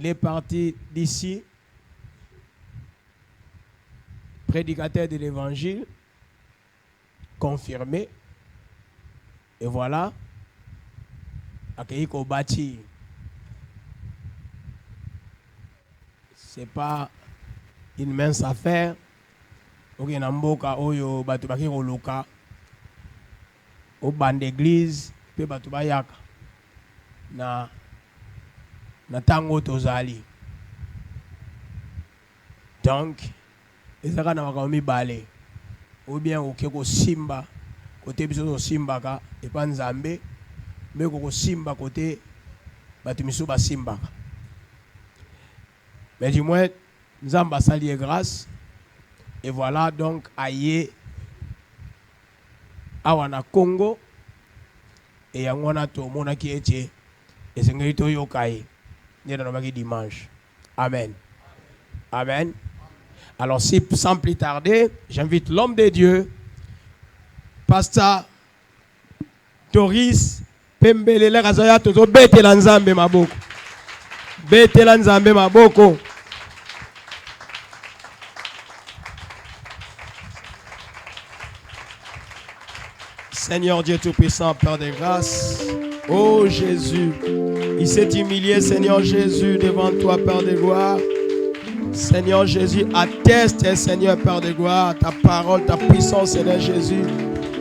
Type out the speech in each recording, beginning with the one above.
Il est parti d'ici, prédicateur de l'évangile, confirmé. Et voilà, accueilli au bâti. C'est pas une mince affaire. Ok, namboka oyo batu baki koluka au ban d'église pe batu bayaka na tango tozali. Donc ezaka na makambo mibale ou bien oke ko simba côté biso to simbaka et pas nzambe mais ko simba côté batu miso ba simbaka. Mais du moins nzamba sali grâce. Et voilà donc aye awana Congo et yangona to mona ki etie et sengeli to yokai ni dans le dimanche. Amen. Amen. Alors sans plus tarder, j'invite l'homme de Dieu, Pasteur Doris Pembelele Razaya Toto Betela Nzambe maboko. Betela Nzambe maboko. Seigneur Dieu Tout-Puissant, Père de grâce, oh Jésus, il s'est humilié, Seigneur Jésus, devant toi, Père de gloire. Seigneur Jésus, atteste, Seigneur Père de gloire, ta parole, ta puissance, Seigneur Jésus,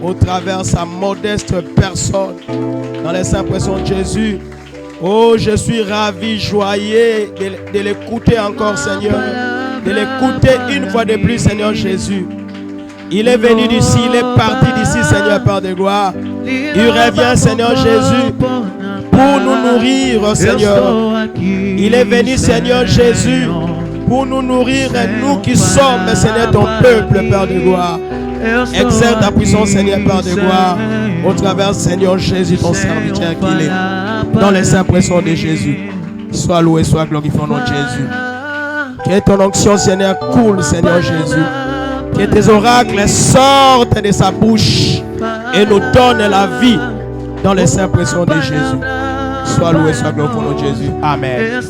au travers sa modeste personne, dans les saints précieux de Jésus. Oh, je suis ravi, joyeux de l'écouter encore, Seigneur, de l'écouter une fois de plus, Seigneur Jésus. Il est venu d'ici, il est parti d'ici, Seigneur Père de gloire. Il revient, Seigneur Jésus, pour nous nourrir, Seigneur. Il est venu, Seigneur Jésus, pour nous nourrir, nous qui sommes, Seigneur, ton peuple, Père de gloire. Exerce ta puissance, Seigneur Père de gloire, au travers, Seigneur Jésus, ton serviteur qu'il est, dans les saints précieux de Jésus. Sois loué, sois glorifié au nom de Jésus. Que ton onction, Seigneur, coule, Seigneur Jésus. Que tes oracles sortent de sa bouche et nous donnent la vie dans les saints précieux de Jésus. Sois loué, sois glorifié au nom de Jésus. Amen.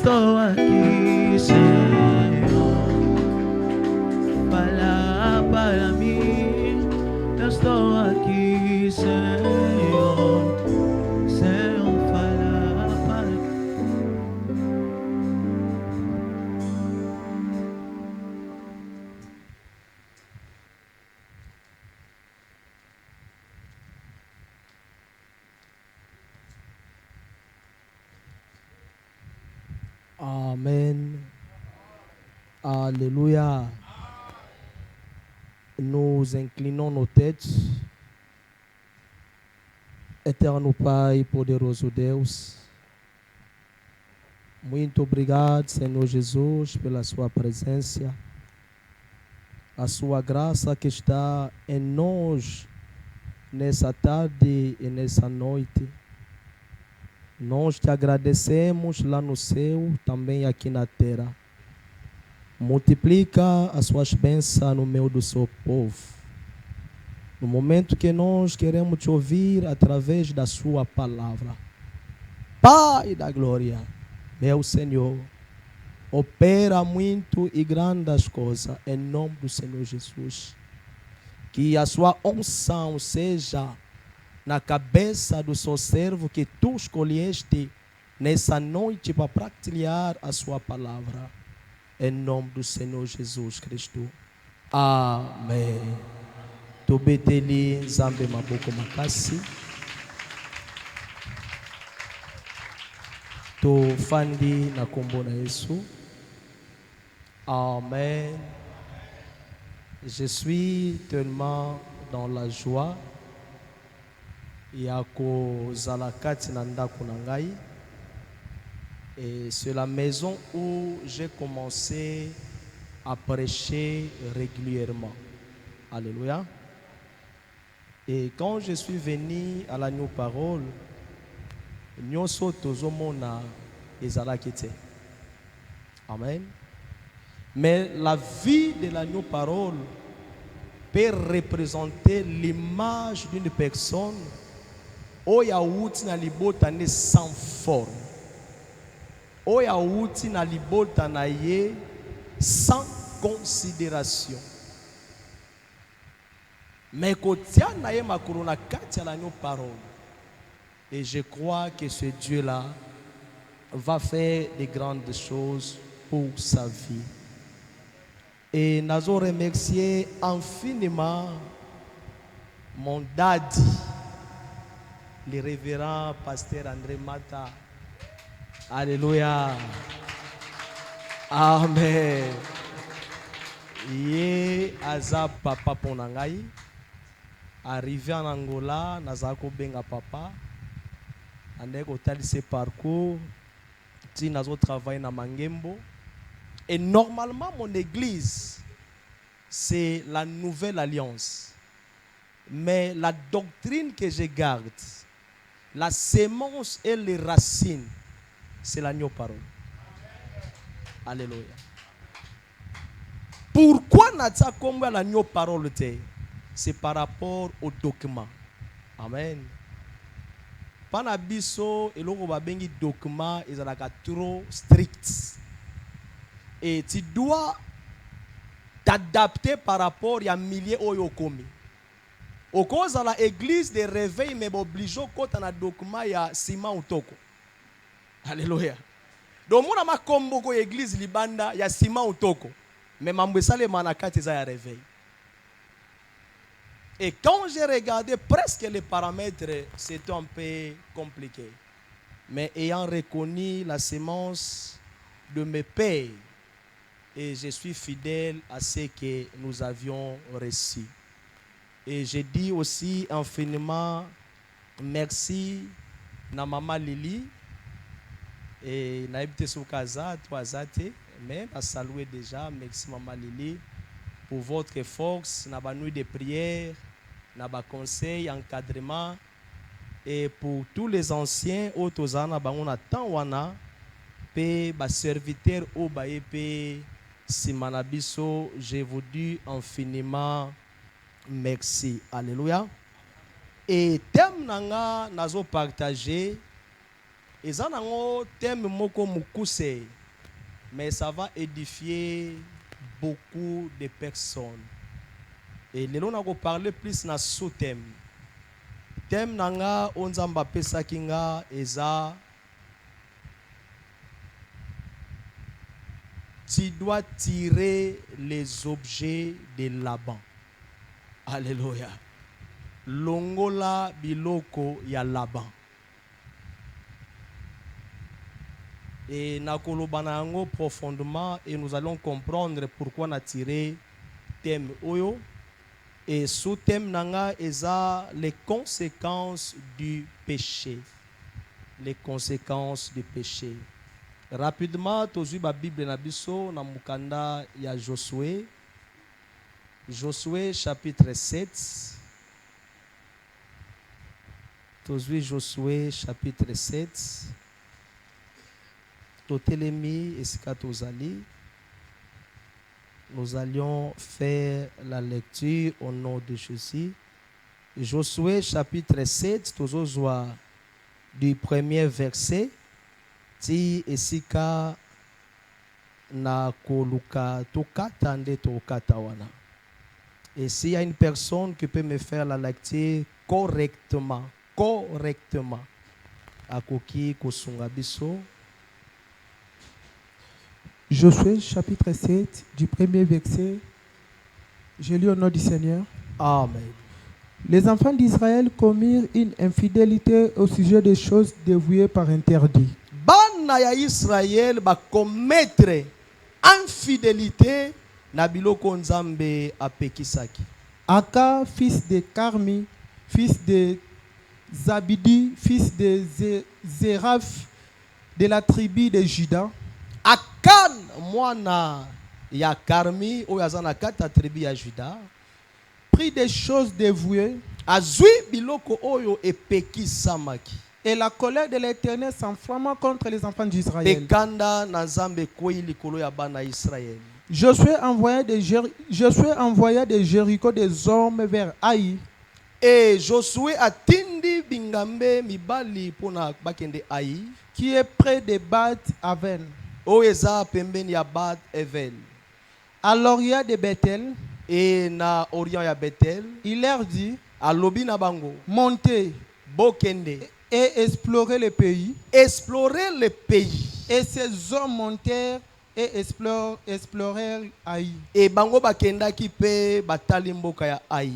Amen. Alléluia. Nous inclinons nos têtes. Eterno Pai, poderoso Deus. Muito obrigado, Senhor Jesus, pela sua presença. A sua graça que está em nós nessa tarde e nessa noite. Nós te agradecemos lá no céu, também aqui na terra. Multiplica as suas bênçãos no meio do seu povo. No momento que nós queremos te ouvir através da sua palavra. Pai da glória, meu Senhor, opera muito e grandes coisas em nome do Senhor Jesus. Que a sua unção seja na cabeça do seu servo que tu escolheste nessa noite para partilhar a sua palavra. Em nome do Senhor Jesus Cristo. Amém. Tu beteli Nzambe maboko makasi. Tu fandi na kombo na Yesu. Amen. Je suis tellement dans la joie. Yako zalakati na ndako na ngai. Et c'est la maison où j'ai commencé à prêcher régulièrement. Alléluia. Et quand je suis venu à la New Parole, nyonso tozomona ezalakite. Amen. Mais la vie de la New Parole peut représenter l'image d'une personne oya wuti na libota ne sans forme. oya uti na libota na ye sans considération. Mais kotia na ye makolo na kati ya l'agneau parole. Et je crois que ce Dieu-là va faire de grandes choses pour sa vie. Et nous remercier infiniment mon daddy, le révérend pasteur André Mata. Alléluia. Amen. Ye aza papa ponangai. Arrivé en Angola, nazako benga papa. Ande kotali ses parcours. Ti nazo travailler na Mangembo. Et normalement, mon église, c'est la nouvelle alliance. Mais la doctrine que je garde, la sémence et les racines, c'est l'agneau parole. Alléluia. Pourquoi n'a-t-il comme l'agneau parole? C'est par rapport au document. Amen. Panabiso et l'on va bengi document, ils sont trop stricts. Et tu dois t'adapter par rapport à milliers de commis. Au cause de l'église de réveil, mais obligé quand on a document ya ciment ou toko. Alléluia. Donc moi ma combo ko église libanda ya ciment ou toko. Mais mambesa le manakati za ya réveil. Et quand j'ai regardé presque les paramètres, c'était un peu compliqué. Mais ayant reconnu la sémence de mes pères, et je suis fidèle à ce que nous avions reçu. Et je dis aussi infiniment merci à maman Lili et naïbte soukaza toazate, mais à saluer déjà merci maman Lili pour votre force, na nuit de prière, na conseil, encadrement et pour tous les anciens autozana bangona tanwana pe ba serviteur au ba pe Simanabiso, je vous dis infiniment merci. Alléluia. Et thème nanga nazo partager. Et ça nango thème moko mukuse. Mais ça va édifier beaucoup de personnes. Et lelo nako parler plus na sous-thème. Thème nanga onzamba pesa kinga eza. Tu dois tirer les objets de Laban. Alléluia. Longola biloko ya Laban. Et nakolobana yango profondément et nous allons comprendre pourquoi on a tiré thème oyo. Et sous thème nanga eza les conséquences du péché. Les conséquences du péché. Rapidement, tozu ba Bible na biso na mukanda ya Josué. Josué chapitre 7. Tozu Josué chapitre 7. Totelemi esika tozali. Nous allions faire la lecture au nom de Jésus. Josué chapitre 7, tozozwa du premier verset. Ti esika na koluka tokata nde tokata wana. Et s'il y a une personne qui peut me faire la lecture correctement, akoki kosunga biso. Josué chapitre 7 du premier verset. Je lis au nom du Seigneur. Amen. Les enfants d'Israël commirent une infidélité au sujet des choses dévouées par interdit. Bana ya Israël ba commettre infidélité na biloko nzambe apekisaki. Aka, fils de Carmi, fils de Zabidi, fils de Zéraph, de la tribu de Juda. Akan mwana ya Carmi oyazana kata tribu ya Juda. Prit des choses dévouées. Azui biloko oyo epekisamaki. Et la colère de l'Éternel s'enflamma contre les enfants d'Israël. Pekanda na nzambe kwei likolo ya bana Israël. Josué envoya de Jéricho des hommes vers Haï. Et Josué atindi bingambe mibali pona bakende Haï. qui est près de Bat Aven, oyo eza pembeni ya Bad Evel à l'orient de Bethel. et na orient ya Bethel. Il leur dit, Alobi na bango montez bokende et explorez le pays. explorer le pays. Et ces hommes montèrent et explorèrent Haï. Et bango bakendaki pe batali mboka ya Ai.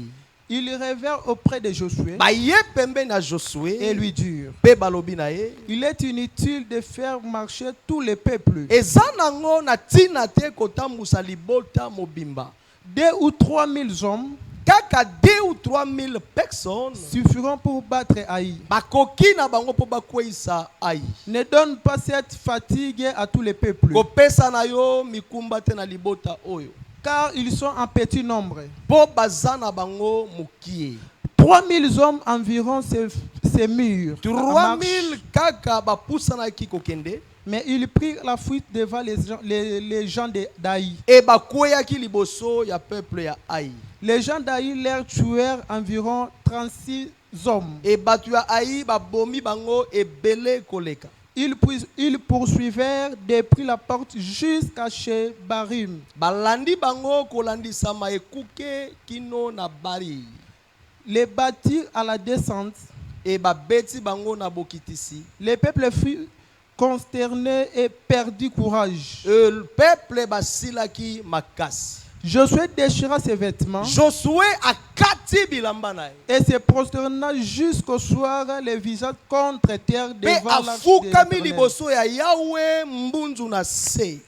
Ils revèrent auprès de Josué Baye pembeni na Josué et lui dirent, pe balobi na ye il est inutile de faire marcher tous les peuples. eza nango na tina te kotambusa libota mobimba. 2 ou 3 000 hommes Kaka 2 ou 3 000 personnes suffiront pour battre Haï. bakoki na bango po bakweyisa Ai. Ne donne pas cette fatigue à tous les peuples, Kopesa na yo mikumba te na libota oyo car ils sont en petit nombre. po baza na bango mokie. 3 000 hommes environ ces murs. 3 000 kaka bapusanaki kokende Mais ils prirent la fuite devant les gens d'Haï. e bakweyaki liboso ya peuple ya Ai. Les gens d'Haï leur tuèrent environ 36 hommes. E bato ya Ai babomi bango ebele koleka. Ils poursuivèrent depuis la porte jusqu'à chez Barim. Balandi bango kolandisama ekuke kino na bari. Les bâtirent à la descente. E babeti bango na bokitisi. Les peuples furent consternés et perdit courage. Le peuple basilaki makasi. Josué déchira ses vêtements Josué akati bilamba na ye. et se prosterna jusqu'au soir, les visages contre terre Pe devant l'arche de afukami l'Éternel. liboso ya Yahweh mbunzu na se.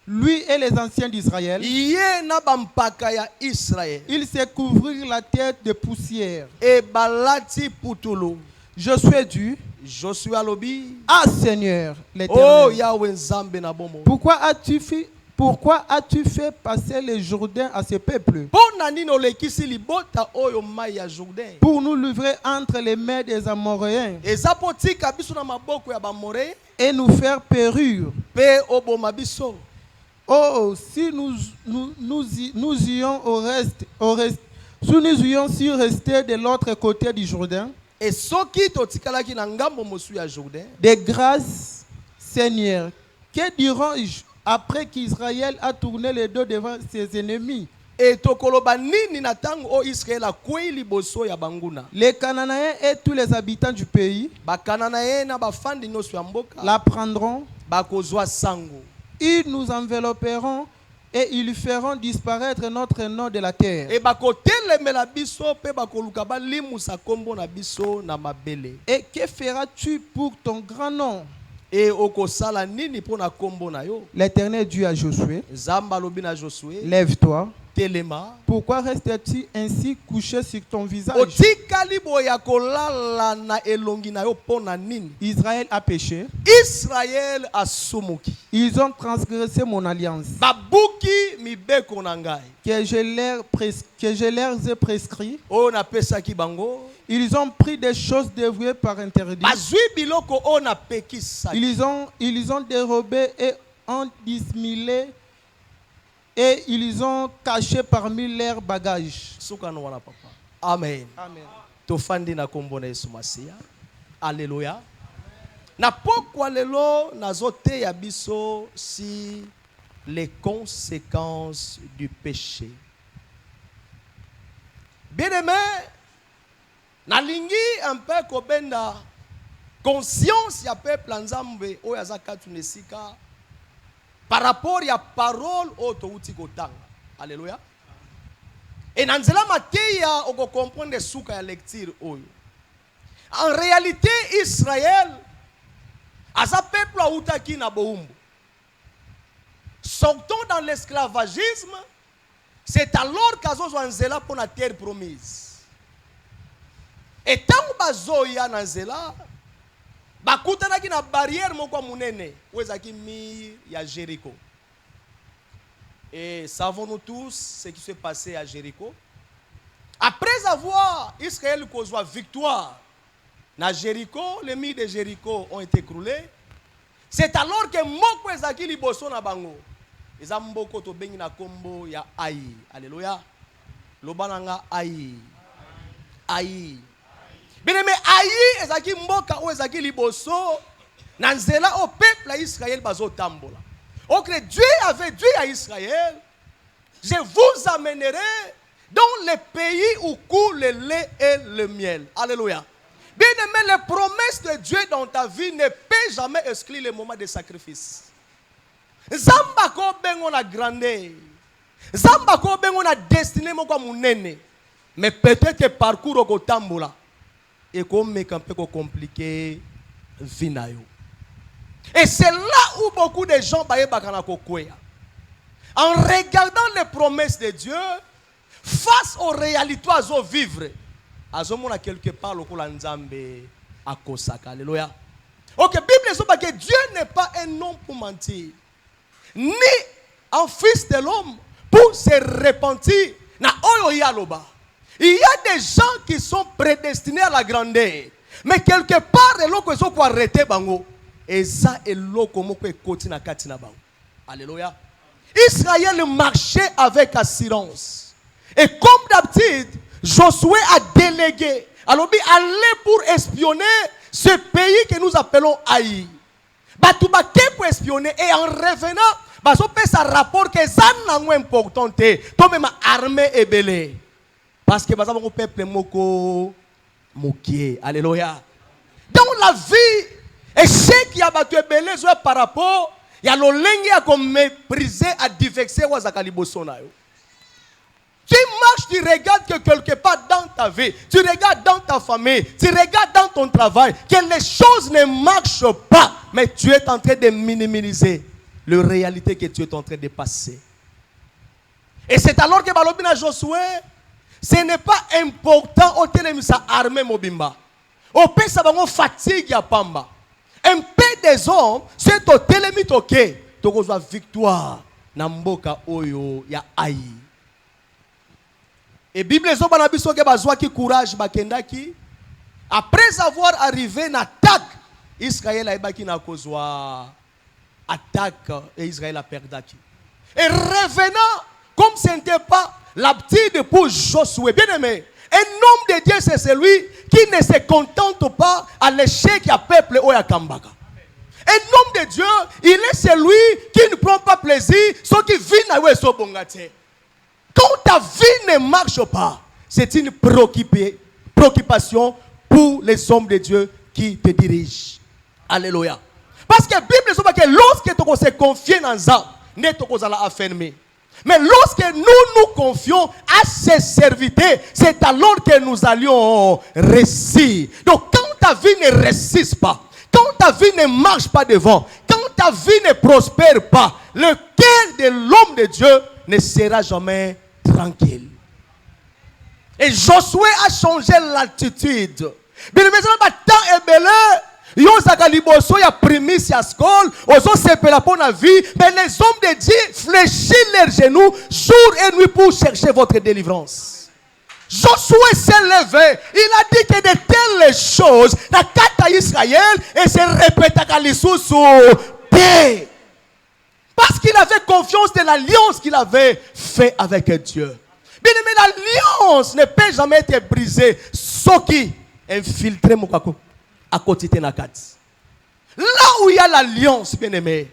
Lui et les anciens d'Israël, Ye na bampaka ya Israël. ils se couvrirent la tête de poussière. E balati putulu. Josué dit, Josué alobi. ah Seigneur, Oh l'Éternel, Yahweh nzambe na bomo. pourquoi as-tu fait passer le Jourdain à ce peuple Pona nini olekisi libota oyo mai ya Jourdain. pour nous livrer entre les mains des Amoréens Eza po tika biso na maboko ya bamore et nous faire périr? pe oboma biso. Oh, si nous ions su rester de l'autre côté du Jourdain, E soki totikalaki na ngambo mosu ya Jourdain. de grâce, Seigneur, que dirons-je après qu'Israël a tourné le dos devant ses ennemis? E tokoloba nini na tango o Israël akwei liboso ya banguna. Les Cananéens et tous les habitants du pays Bakana ye na bafandi nyonso ya mboka la prendront, bakozwa sango. ils nous envelopperont et ils feront disparaître notre nom de la terre. E bakotelemela biso pe bakoluka balimusa kombo na biso na mabele. Et que feras-tu pour ton grand nom? E okosala nini po na kombo na yo? L'Éternel dit à Josué, Zamba lobi na Josué. lève-toi. Telema. Pourquoi restes-tu ainsi couché sur ton visage? Otikali boya kolala na elongi na yo pona nini? Israël a péché. Israël asumuki. Ils ont transgressé mon alliance Babuki mibeko na ngai. que je leur ai prescrit. O na pesaki bango. Ils ont pris des choses dévouées par interdit. Bazwi biloko o na pekisa. Ils ont dérobé et ont dissimulé et ils ont caché parmi leurs bagages. Sukano wana papa. Amen. Amen. Tofandi na kombo na Yesu Masia. Alléluia. Na pokwa lelo nazote ya biso si les conséquences du péché. Bien-aimé, nalingi un peu kobenda conscience ya peuple nzambe oyo azaka tunesika par rapport ya parole oto uti kotanga. Alléluia. Et na nzela mateya oko comprendre suka ya lecture oyo. En réalité Israël asa peuple autaki na boumbu. Sortons dans l'esclavagisme. C'est alors qu'azo nzela pour la terre promise. Et tant bazoya na nzela bakutanaki na barrière moko munene wezaki mir ya Jéricho. Et savons-nous tous ce qui s'est passé à Jéricho. Après avoir Israël causé victoire na Jéricho, les murs de Jéricho ont été écroulés. C'est alors que moko ezaki liboso na bango. Eza mboko to bengi na kombo ya Ai. Alléluia. Lobananga Ai. Ai. Bien aimé, Ai ezaki mboka o ezaki liboso Nanzela au peuple d'Israël bazo tambola. Ok, Dieu avait dit à Israël, je vous amènerai dans les pays où coule le lait et le miel. Alléluia. Bien aimé, les promesses de Dieu dans ta vie ne peuvent jamais exclure les moments de sacrifice. Zamba ko bengo na grandeur. Zamba ko bengo na destinée moko munene. Mais peut-être que parcours au tambola et comme un peu compliqué vinayo. Et c'est là où beaucoup de gens en regardant les promesses de Dieu face aux réalités à vivre, à quelque part le Nzambe à Kosaka. Alléluia. Ok, Bible dit que Dieu n'est pas un homme pour mentir, ni un fils de l'homme pour se repentir. Il y a des gens qui sont prédestinés à la grandeur, mais quelque part ils sont arrêtés bango. Et ça est l'eau na katina bango. Alléluia. Israël marchait avec assurance. Et comme d'habitude, Josué a délégué. Alors, aller pour espionner ce pays que nous appelons Haï. Batubake pour espionner. Et en revenant, on fait un rapport que ça n'est important. Comme ma armée est belée. Parce que le peuple moko moqué. Alléluia. Dans la vie, et ce qui a battu belé par rapport, il y a l'olenge à comme mépriser, à divexer ou à zakalibosonayo. Tu marches, tu regardes que quelque part dans ta vie, tu regardes dans ta famille, tu regardes dans ton travail, que les choses ne marchent pas, mais tu es en train de minimiser la réalité que tu es en train de passer. Et c'est alors que Balobina Josué, ce n'est pas important au télé sa armée mobimba. Au pays ça va fatigue ya pamba. Un peu des hommes, c'est au télé mitoké, tu as victoire na mboka oyo ya Haï. Et Bible zo bana biso ke bazwa ki courage bakendaki après avoir arrivé na attaque Israël a baki na kozwa attaque et Israël a perdaki. Et revenant comme ce n'était pas l'habitude pour Josué, bien aimé, un homme de Dieu c'est celui qui ne se contente pas à l'échec à peuple oya kambaka. Un homme de Dieu, il est celui qui ne prend pas plaisir ce qui vit na weso bongate. Quand ta vie ne marche pas, c'est une préoccupation pour les hommes de Dieu qui te dirigent. Alléluia. Parce que la Bible dit que lorsque tu se confies dans ça, ne te la affermer. Mais lorsque nous confions à ses serviteurs, c'est alors que nous allions réussir. Donc quand ta vie ne réussit pas, quand ta vie ne marche pas devant, quand ta vie ne prospère pas, le cœur de l'homme de Dieu ne sera jamais tranquille. Et Josué a changé l'attitude. Bien maintenant, temps est belé. Yo zakaliboso ya primis ya skol, ozo sepela pour la vie, mais les hommes de Dieu fléchissent leurs genoux jour et nuit pour chercher votre délivrance. Josué s'est levé, il a dit que de telles choses, la carte Israël et se répète à Kalissousou. Parce qu'il avait confiance de l'alliance qu'il avait fait avec Dieu. Bien aimé, l'alliance ne peut jamais être brisée. Ce qui infiltre mon kako à côté de Nakat. Là où il y a l'alliance, bien aimé,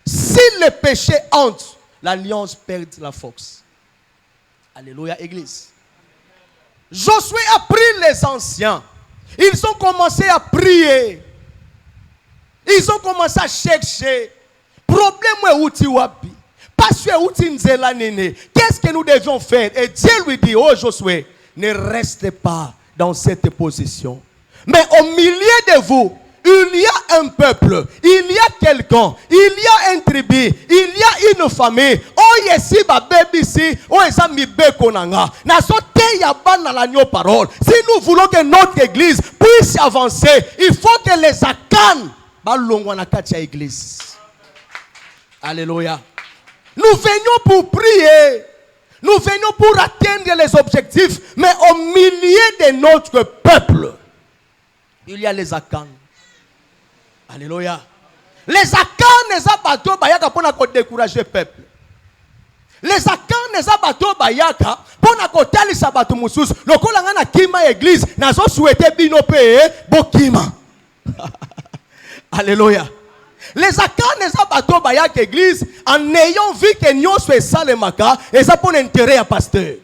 si le péché entre, l'alliance perd la force. Alléluia, Église. Josué a pris les anciens. Ils ont commencé à prier. Ils ont commencé à chercher. Problème est outil wapi. Parce que outil nzela nene. Qu'est-ce que nous devions faire? Et Dieu lui dit, oh Josué, ne restez pas dans cette position. Mais au milieu de vous, il y a un peuple, il y a quelqu'un, il y a un tribu, il y a une famille. Oh yesi ba baby si, oh esami bekonanga. Na sote ya ban na l'agneau parole. Si nous voulons que notre église puisse avancer, il faut que les akan balongwa na katia église. Alléluia. Nous venions pour prier. Nous venions pour atteindre les objectifs. Mais au milieu de notre peuple, il y a les Akans. Alléluia. Les Akans ne sont pas pour décourager le peuple. Les Akans ne sont pas pour que sabatu musus. Le kolanga kima église n'a pas souhaité binope bokima. Alléluia. Les akans les abato bayak église en ayant vu que nous sommes ça les maka et ça pour l'intérêt à pasteur.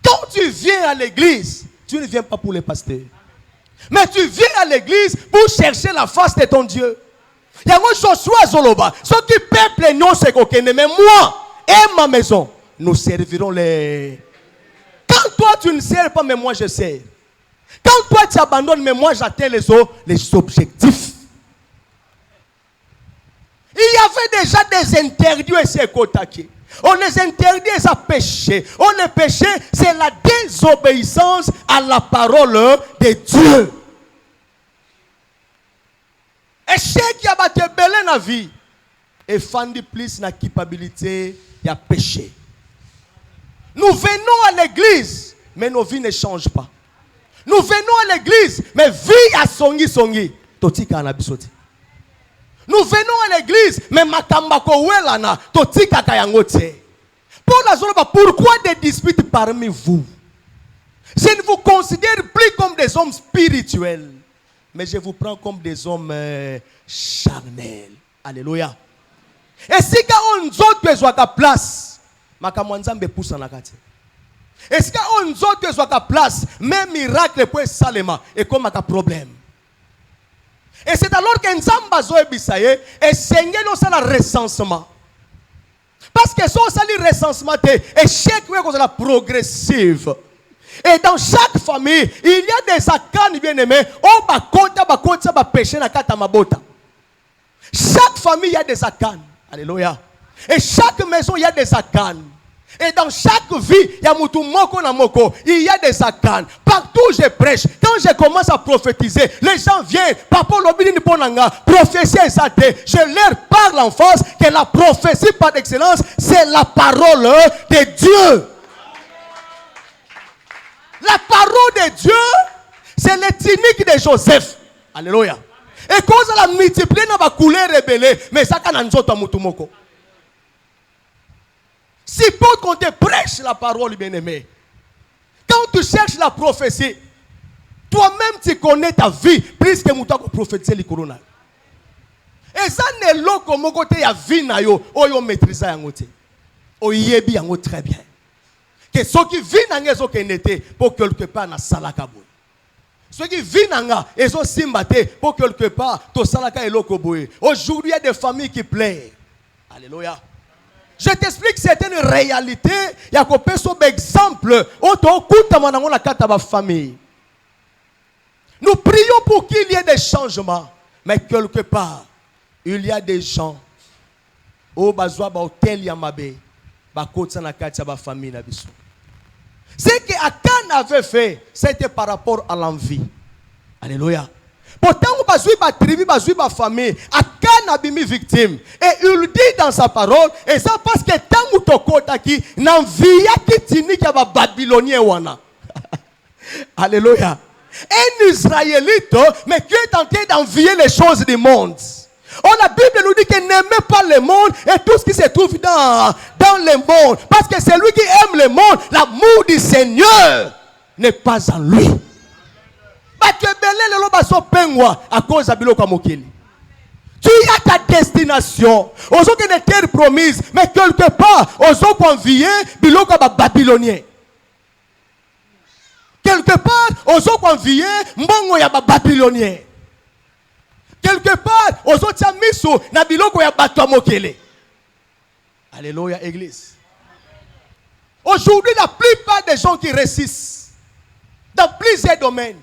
Quand tu viens à l'église, tu ne viens pas pour les pasteurs. Mais tu viens à l'église pour chercher la face de ton Dieu. Il y a un Joshua Zoloba. Ceux qui peuplent non c'est coquin. Mais moi et ma maison, nous servirons les. Quand toi tu ne sers pas, mais moi je sers. Quand toi tu abandonnes, mais moi j'atteins les objectifs. Il y avait déjà des interdits et c'est Kotaki. On les interdit et ça péché. On les péché, c'est la désobéissance à la parole de Dieu. Et ce qui a battu belé na vie, et fandi plus na culpabilité, il y a péché. Nous venons à l'église, mais nos vies ne changent pas. Nous venons à l'église, mais vie à songi. Totika na bisoti. Nous venons à l'église, mais makambako welana, totika kayangote. Pourquoi des disputes parmi vous? Je ne vous considère plus comme des hommes spirituels, mais je vous prends comme des hommes charnels. Alléluia. Et si on autres soit à place, makamwanzambe poussa na kati. Et si on autres soit à place, même miracle pour salema et comme un problème. Et c'est alors que Nzamba Zoé Bissaye et Seigneur nous a le recensement. Parce que ça le recensement et chaque fois qu'on a la progressive. Et dans chaque famille, il y a des akans bien-aimés. Oh, ba péché na kata mabota. Chaque famille, il y a des akans. Alléluia. Et chaque maison, il y a des akans. Et dans chaque vie, il y a moutou moko na moko. Il y a des akans. Partout où je prêche, quand je commence à prophétiser, les gens viennent. Papa l'obédine ponanga, prophétie et santé. Je leur parle en face que la prophétie par excellence, c'est la parole de Dieu. La parole de Dieu, c'est le tunique de Joseph. Alléluia. Et cause la multiplier na ba couleur rebelle, mais ça kana nzoto moutou moko. Si pour qu'on te prêche la parole, bien-aimé, quand tu cherches la prophétie, toi-même tu connais ta vie plus que mouta ko prophétiser le corona. Et ça n'est pas comme côté ya vie na yo, o yo maîtriser yango te. O yebi yango très bien. Que ceux qui vivent dans les autres pour quelque part na salaka boy. Ceux qui vivent dans les autres simbate pour quelque part to salaka eloko boy. Aujourd'hui il y a des familles qui pleurent. Alléluia. Je t'explique certaines réalités. Il y a un exemple. Nous prions pour qu'il y ait des changements. Mais quelque part, il y a des gens. Ce que Akan avait fait, c'était par rapport à l'envie. Alléluia. Pourtant, on famille, Akan a mis victime. Et il dit dans sa parole, et ça parce que tant que tu qui n'envie qui tini qui va babylonien wana. Alléluia. Un Israélite, mais qui est en train d'envier les choses du monde. Oh, la Bible nous dit qu'elle n'aime pas le monde et tout ce qui se trouve dans le monde. Parce que celui qui aime le monde, l'amour du Seigneur n'est pas en lui. À cause de biloko mokili. Tu as ta destination. Aux autres une terre promise, mais quelque part, aux autres enviés, biloko babylonien. Quelque part, aux autres enviés, mbongo ya babylonien. Quelque part, aux autres miso na biloko ya bato mokili. Alléluia, église. Aujourd'hui, la plupart des gens qui réussissent dans plusieurs domaines,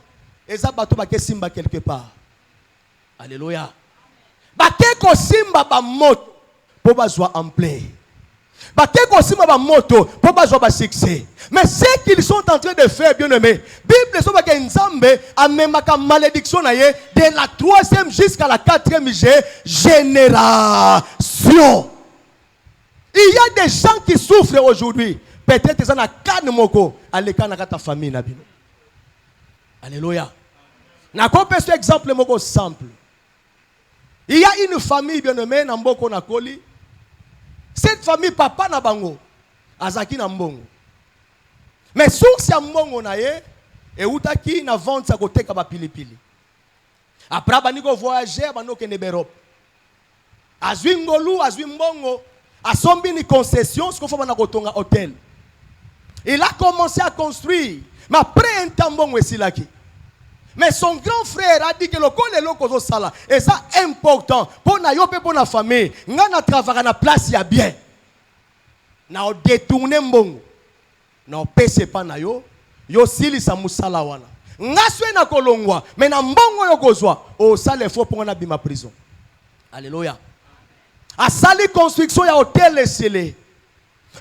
et ça bateau ba simba quelque part. Alléluia. Ba ko simba ba moto pour bazwa ampleur. Ba ko simba ba moto pour bazwa ba succès. Mais ce qu'ils sont en train de faire, bien aimé, Bible so ba ke nzambe amemaka malédiction na ye de la 3e jusqu'à la 4e génération. Il y a des gens qui souffrent aujourd'hui. Peut-être ça na kan moko aleka na ta famille na bino. Alléluia. Na kopé ce exemple moko simple. Il y a une famille bien nommée na mboko na koli. Cette famille papa na bango azaki na mbongo. Mais source ya mbongo na ye e utaki na vente sa koteka ba pilipili. Après baniko voyager banoko kende Europe. Azwi ngolu, azwi mbongo, asombi ni concession, ce qu'on fait bana kotonga hôtel. Il a commencé à construire, mais après un temps bon wesilaki. Mais son grand frère a dit que le kole loko sala et ça important pour na yo pe pour na famille, ngana travailler na place ya bien. Na o détourner mbongo. Na o pese pa na yo, yo sili sa musala wana. Ngaswe na kolongwa, mais na mbongo yo kozwa, o sale fo pour na bima prison. Alléluia. A sali construction ya hôtel esele.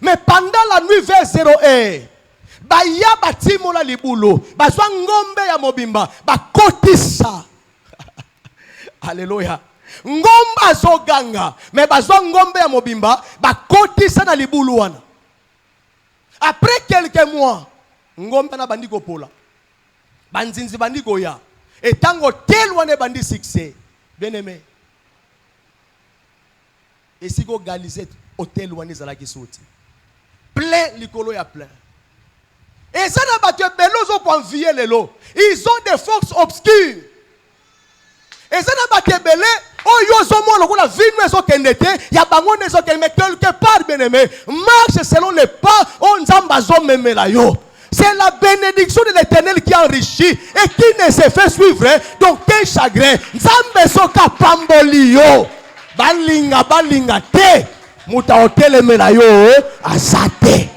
Mais pendant la nuit vers 0h, baya batimola libulo, bazwa ngombe ya mobimba, bakotisa. Alléluia. Ngomba zoganga, mais bazwa ngombe ya mobimba, bakotisa na libulu wana. Après quelques mois, ngombe na bandiko pola. Banzinzi bandiko ya. Et tango tel wane bandi succès. Bien aimé. Et si go galizet hôtel wane zalaki sauti. Plein likolo ya plein. Et ça n'a pas de belozo pour envier les lots. Ils ont des forces obscures. Et ça n'a pas de belé. Oh yo zomo lo la vie nous so kendete ya bango ne so mais quelque part bien aimé marche selon les pas on nzamba zo memela yo. C'est la bénédiction de l'Éternel qui enrichit et qui ne se fait suivre donc quel chagrin nzambe so kapamboli yo balinga te muta hotel mela yo asate.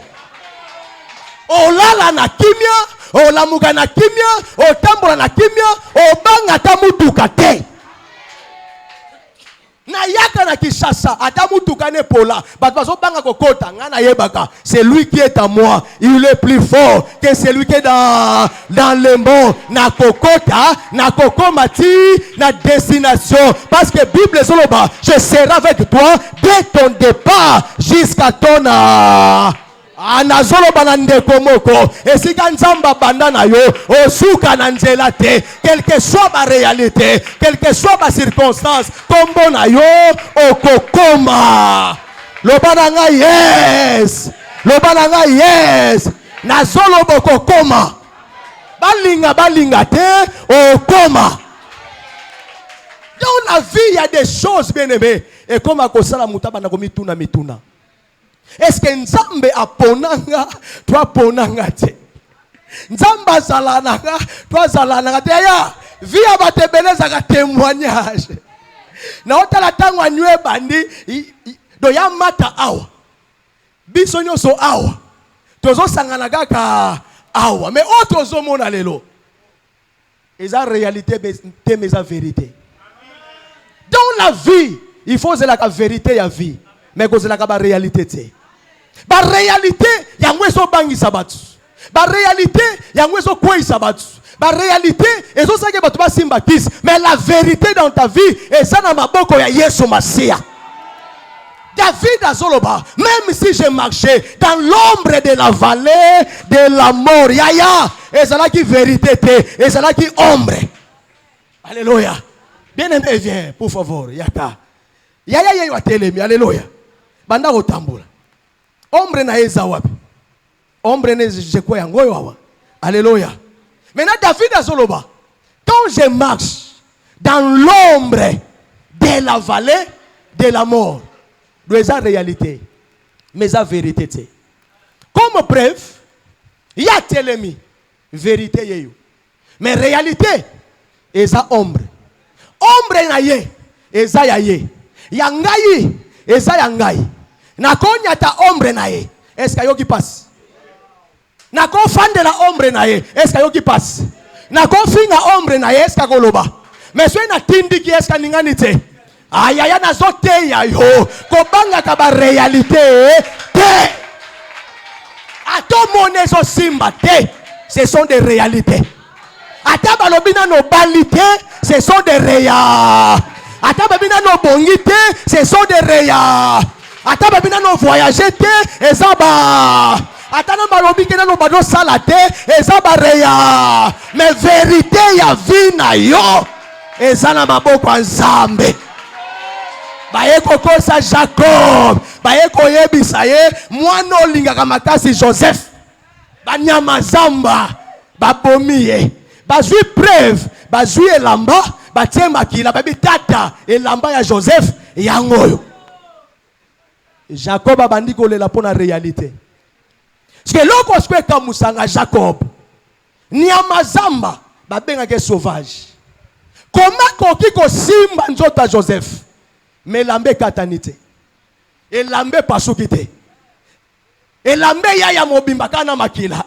Olala na kimia, olamuga na kimia, otambola na kimia, obanga ta mutuka te. Na yaka na Kishasa, ata mutuka ne pola, bato bazo banga kokota, ngana yebaka, c'est lui qui est à moi, il est plus fort que celui qui est dans le monde. Na kokota, na kokomati, na destination. Parce que Bible est sur le bas, je serai avec toi dès ton départ jusqu'à ton anazolo banande komoko esika nzamba banda na yo osuka na nzela te quelle que soit ma réalité quelle que soit ma circonstance kombo na yo okokoma lobananga yes nazolo bokokoma balinga te okoma. Dans la vie il y a des choses bien aimées et comme akosala mutaba na mituna. Est-ce que Nzambe aponanga, toi ponanga te? Nzamba zalananga, toi zalananga te ya. Via batebeleza ka témoignage. Na otala tango anywe bandi do ya mata awa. Biso nyoso awa. Tozo sangana kaka awa. Mais autre zo mona lelo. Eza réalité te mais vérité. Dans la vie, il faut la vérité ya vie. Mais cause la ba réalité te. Ba réalité yango so bangi sabatu. Ba réalité yango so kwei sabatu. Ba réalité ezo sake batu ba simba kiss. Mais la vérité dans ta vie et ça na maboko ya Yesu Masia. David a Zoloba, même si je marchais dans l'ombre de la vallée de la mort, yaya, et ça là qui vérité te, et ça là qui ombre. Alléluia. Bien aimé, viens, pour favor, yaka. Yaya yaya telemi, alléluia. Banda otambula. Ombre na eza wapi? Ombre ne je quoi yango yawa. Alléluia. Maintenant David a Zoloba. Quand je marche dans l'ombre de la vallée de la mort, de sa réalité, mais sa vérité. Comme preuve, il y a telemi, vérité yeyo. Mais réalité, et sa ombre. Ombre na ye, et sa ya ye. Yangai, et sa yangai. Na konya ta ombre na ye, est-ce qu'il y a qui passe? Na ko fan de la ombre na ye, est-ce qu'il y a qui passe? Na ko finga ombre na ye, est-ce qu'il y a goloba? Mais soit na tindi qui est-ce qu'il y a n'inganite? Ayaya na zote ya yo kobanga kaba réalité te ato mone so simba te ce sont des réalités ata balobina no balite ce sont des réa ata babina no bongite ce sont des réa ata babina no voyager te ezaba ata na balobi ke na no bado sala te ezaba réa mais vérité ya vie na yo ezana maboko nzambe. Baeko kosa Jacob, baeko yebisa ye mwana olingaka makasi Joseph, banyama zamba, babomiye, bazui preuve, bazui elamba, batie makila babi tata elamba ya Joseph yangoyo. Jacob abandi kolela pona réalité. Parce que loko skwe kamusanga Jacob ni amazamba babenga ke sauvage. Comment koki ko simba nzota Joseph mais lambe katanite. Elambe pasukite. Elambe ya mobimba kana makila.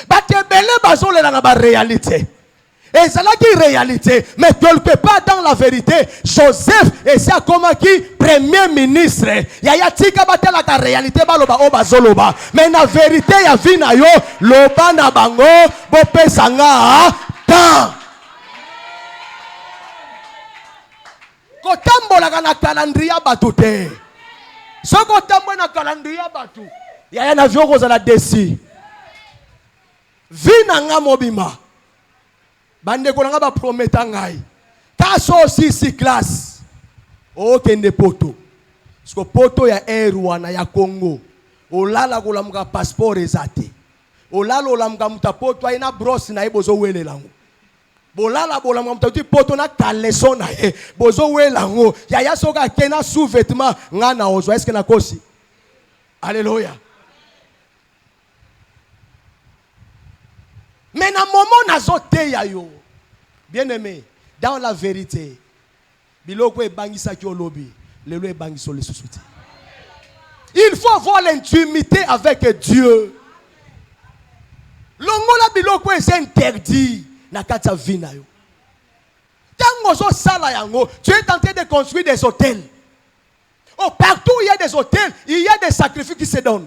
Batebele bazolela na ba réalité. Et c'est là qui est réalité. Mais quelque part dans la vérité, Joseph et c'est comme qui premier ministre. Yaya tika batela ka réalité baloba o bazoloba. Mais na vérité ya vina yo loba na bango bo pesanga ta. Kotambola kana calendrier batute. Soko tambo na calendrier batu. Yaya na vyoko za la desi. Vina nga mobima. Bande kolanga ba prometa ngai. Kaso sisi class. O kende poto. Sko poto ya Rwanda ya Congo. Olala kolamuka passeport ezate. Olala olamuka mutapoto ina brosse na ebozo welelango. Bolala bolamuka mutati poto na kaleson na e bozo welango. Yaya soka kena sous-vêtement ngana ozo. Est-ce que na kosi? Alléluia. Mais dans le moment nazote ya yo. Bien aimé, dans la vérité, biloko e bangisa ki olobi, lelo e bangiso le susouti. Il faut avoir l'intimité avec Dieu. Longola biloko e c'est interdit na kati ya vie na yo. Tango zo sala yango, tu es tenté de construire des hôtels. Oh, partout où il y a des hôtels, il y a des sacrifices qui se donnent.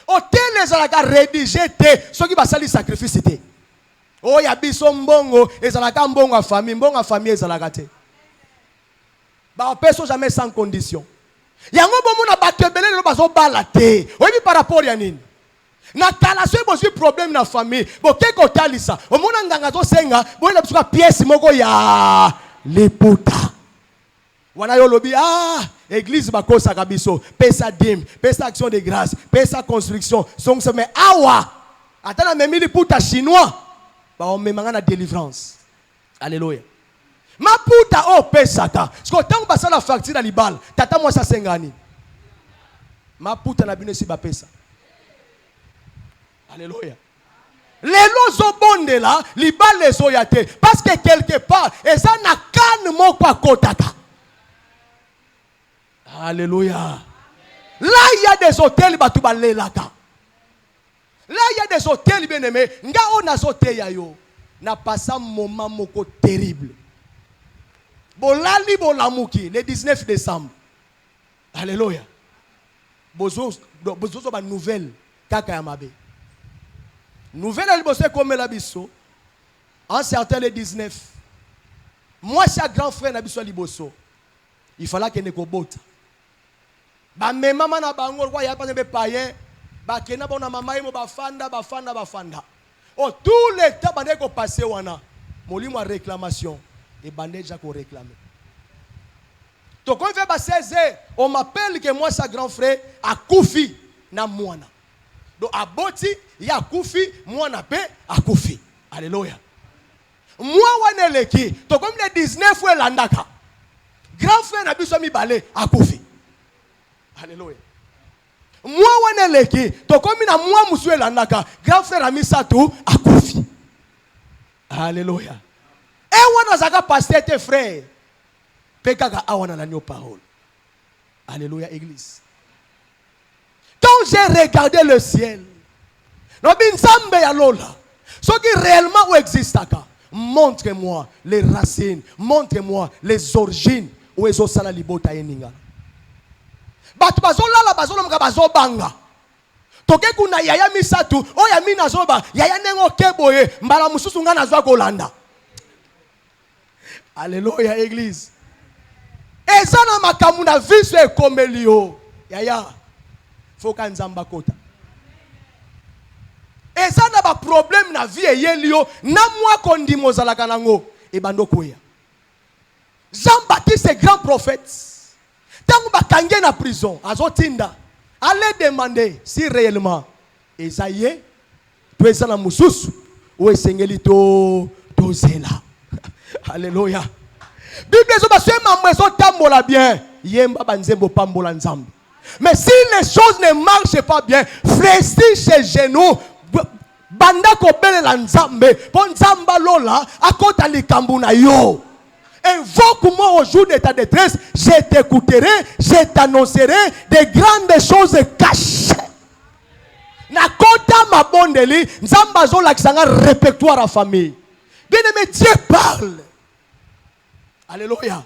Hôtel les alaka rédigé te, ceux qui va salir sacrifice te. Oh, ya biso mbongo, ezalaka mbongo a famille ezalaka te. Ba personne jamais sans condition. Yango bomo na batebele lo bazo bala te. Oyebi par rapport ya nini? Na kala so bozi problème na famille. Bo ke ko talisa. Omona nganga zo senga, bo na bisuka pièce moko ya leputa. Wana yo lobi église bakosa kabiso, pesa dim, pesa action de grâce, pesa construction, song se mais awa. Atana memili puta chinois. On me mangana délivrance. Alléluia. Ma puta o pesaka. Parce que tant que ça la facture à libal, tata moi ça sengani. Ma puta na bino si ba pesa. Alléluia. Les lozo bonde là, libal les oyate parce que quelque part et ça na kan mo kwa kotaka. Alléluia. Là il y a des hôtels batu balelaka. Là, il y a des hôtels bien aimés. Nga on a sauté yo. Na passé un moment moko terrible. Bolali bolamuki le 19 décembre. Alléluia. Bozo ba nouvelle kaka ya mabe. Nouvelle elle bosse comme la biso. En certain le 19. Moi c'est un grand frère na biso liboso. Il fallait que ne ko bota. Ba mema na bango kwa ya pas be païen. Bakena bona mama yemo bafanda. Oh tout le temps bande ko passer wana. Molimo a réclamation et bande déjà ko réclamer. Donc quand il fait 16 heures, on m'appelle que moi sa grand frère a koufi na mwana. Donc a boti ya koufi mwana pe a koufi. Alléluia. Moi wana leki, to comme le 19 fois landaka. Grand frère na biso mi balé a koufi. Alléluia. Moi wana leki to komi na moi musué landaka grand frère ami satu akufi. Alléluia. Et wana zaka pasteur tes frères pekaka awana na nyo parole. Alléluia église. Quand j'ai regardé le ciel no binzambe ya lola ce qui réellement où existaka montre-moi les racines, montre-moi les origines où ezo sala libota yeninga. Batu bazolala bazolomuka bazobanga. Toke kuna yaya misatu oya mina zoba yaya nengo keboye mbala mususu ngana zwa kolanda. Alléluia église. Ezana makamuna viso ekomelio yaya foka nzamba kota. Ezana ba problème na vie eyelio na mwa kondimo zalaka nango e bando koya. Jean-Baptiste grand prophète. Tant que vous en prison, allez demander si réellement Esaïe, tu es dans la moussous ou est-ce que tu es là. Alléluia. Bible zo baswe mamwezo tambola bien. Yemba banzembo pambola nzambe. Mais si les choses ne marchent pas bien, fléchis ses genoux. Banda ko belela nzambe. Bon nzamba lola akota likambu na yo. Invoque-moi au jour de ta détresse, je t'écouterai, je t'annoncerai des grandes choses cachées. Nakota ma bondeli, nzamba zo lakisanga répertoire à famille. Bien aimé, Dieu parle. Alléluia.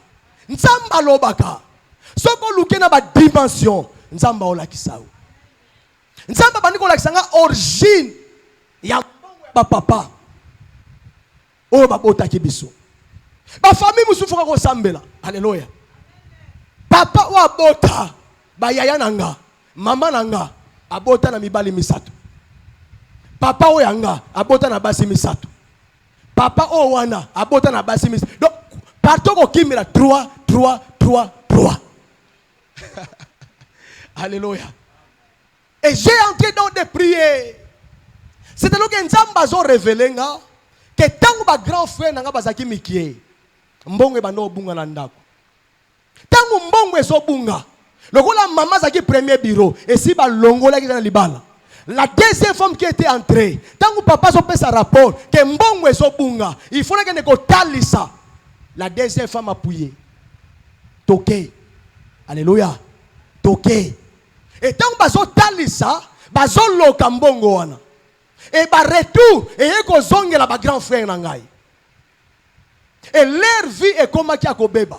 Nzamba lobaka. Soko luke na ba dimension, nzamba olakisa. Nzamba bandiko lakisanga origine ya ba papa. O ba bota kibiso. Ba famille musufuka ko sambela. Alléluia. Papa wa bota ba yaya nanga, mama nanga abota na mibali misato. Papa o yanga abota na basi misato. Papa o wana abota na basi misato. Donc partout ko kimira 3 3 3 3. Alléluia. Et j'ai entré dans des prières. C'était là que nzamba zo révélé nga que tangu ba grand frère nanga bazaki mikie. Mbongo bando bunga na ndako. Tangu mbongo ezo bunga. Lokola maman zaki premier bureau et si ba longola ki na libala. La deuxième femme qui était entrée, tangu papa zo pesa rapport que mbongo ezo bunga, il faut que ne ko talisa. La deuxième femme appuyée. Toqué. Alléluia. Toqué. Et tangu bazo talisa, bazo loka mbongo wana. Et ba retour et eko zongela ba grand frère nangai. Et leur vie est comme qui a kobeba.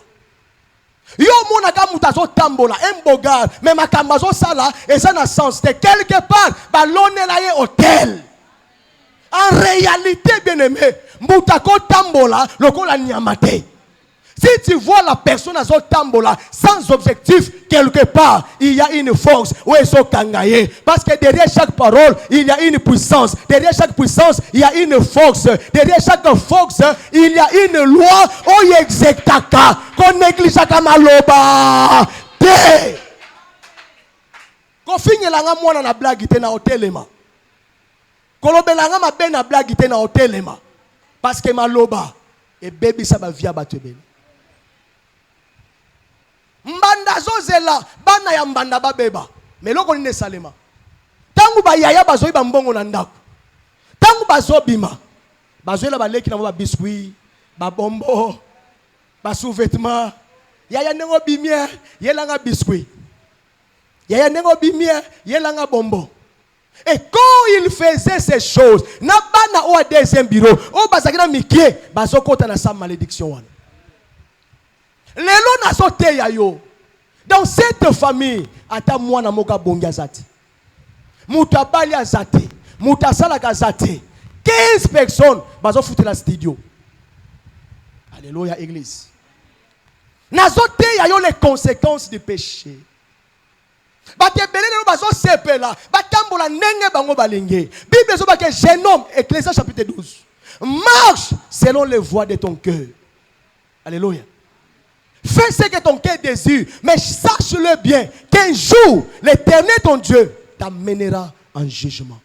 Yo mona ka mutazo tambola embogard mais makambazo sala et ça n'a sens de quelque part ballonner la hôtel. En réalité bien aimé, mutako tambola lokola nyamate. Si tu vois la personne à son tambola sans objectif quelque part, il y a une force où ils sont kangaye. Parce que derrière chaque parole, il y a une puissance. Derrière chaque puissance, il y a une force. Derrière chaque force, il y a une loi. Oh yexectaka, qu'on néglige maloba. Te. Ko finyelanga mwana na blague te na hotelema. Kolobelanga mabe na blague te na hotelema. Parce que maloba et baby ça va via batebeli. Mbanda zozela bana ya mbanda babeba meloko nine salema tangu ba yaya bazoi ba mbongo na ndako tangu bazobima bazoela baleki na ba biscuit ba bombo ba sous-vêtements yaya nengo bimie yelanga biscuit yaya nengo bimie yelanga bombo. Et quand il faisait ces choses na bana au deuxième bureau o bazakina mikie bazokota na sa malédiction wana. Lelo na sote ya yo. Dans cette famille, ata mwana moka bongia zati. Muta bali azate. Muta sala kazate. 15 personnes bazo foutre la studio. Alléluia église. Na sote ya yo les conséquences du péché. Bate belele bazo sepela, batambola nenge bango balenge. Bible zo ba que jeune homme, Ecclésiaste chapitre 12. Marche selon les voies de ton cœur. Alléluia. Fais ce que ton cœur désire, mais sache-le bien qu'un jour, l'Éternel ton Dieu t'amènera en jugement.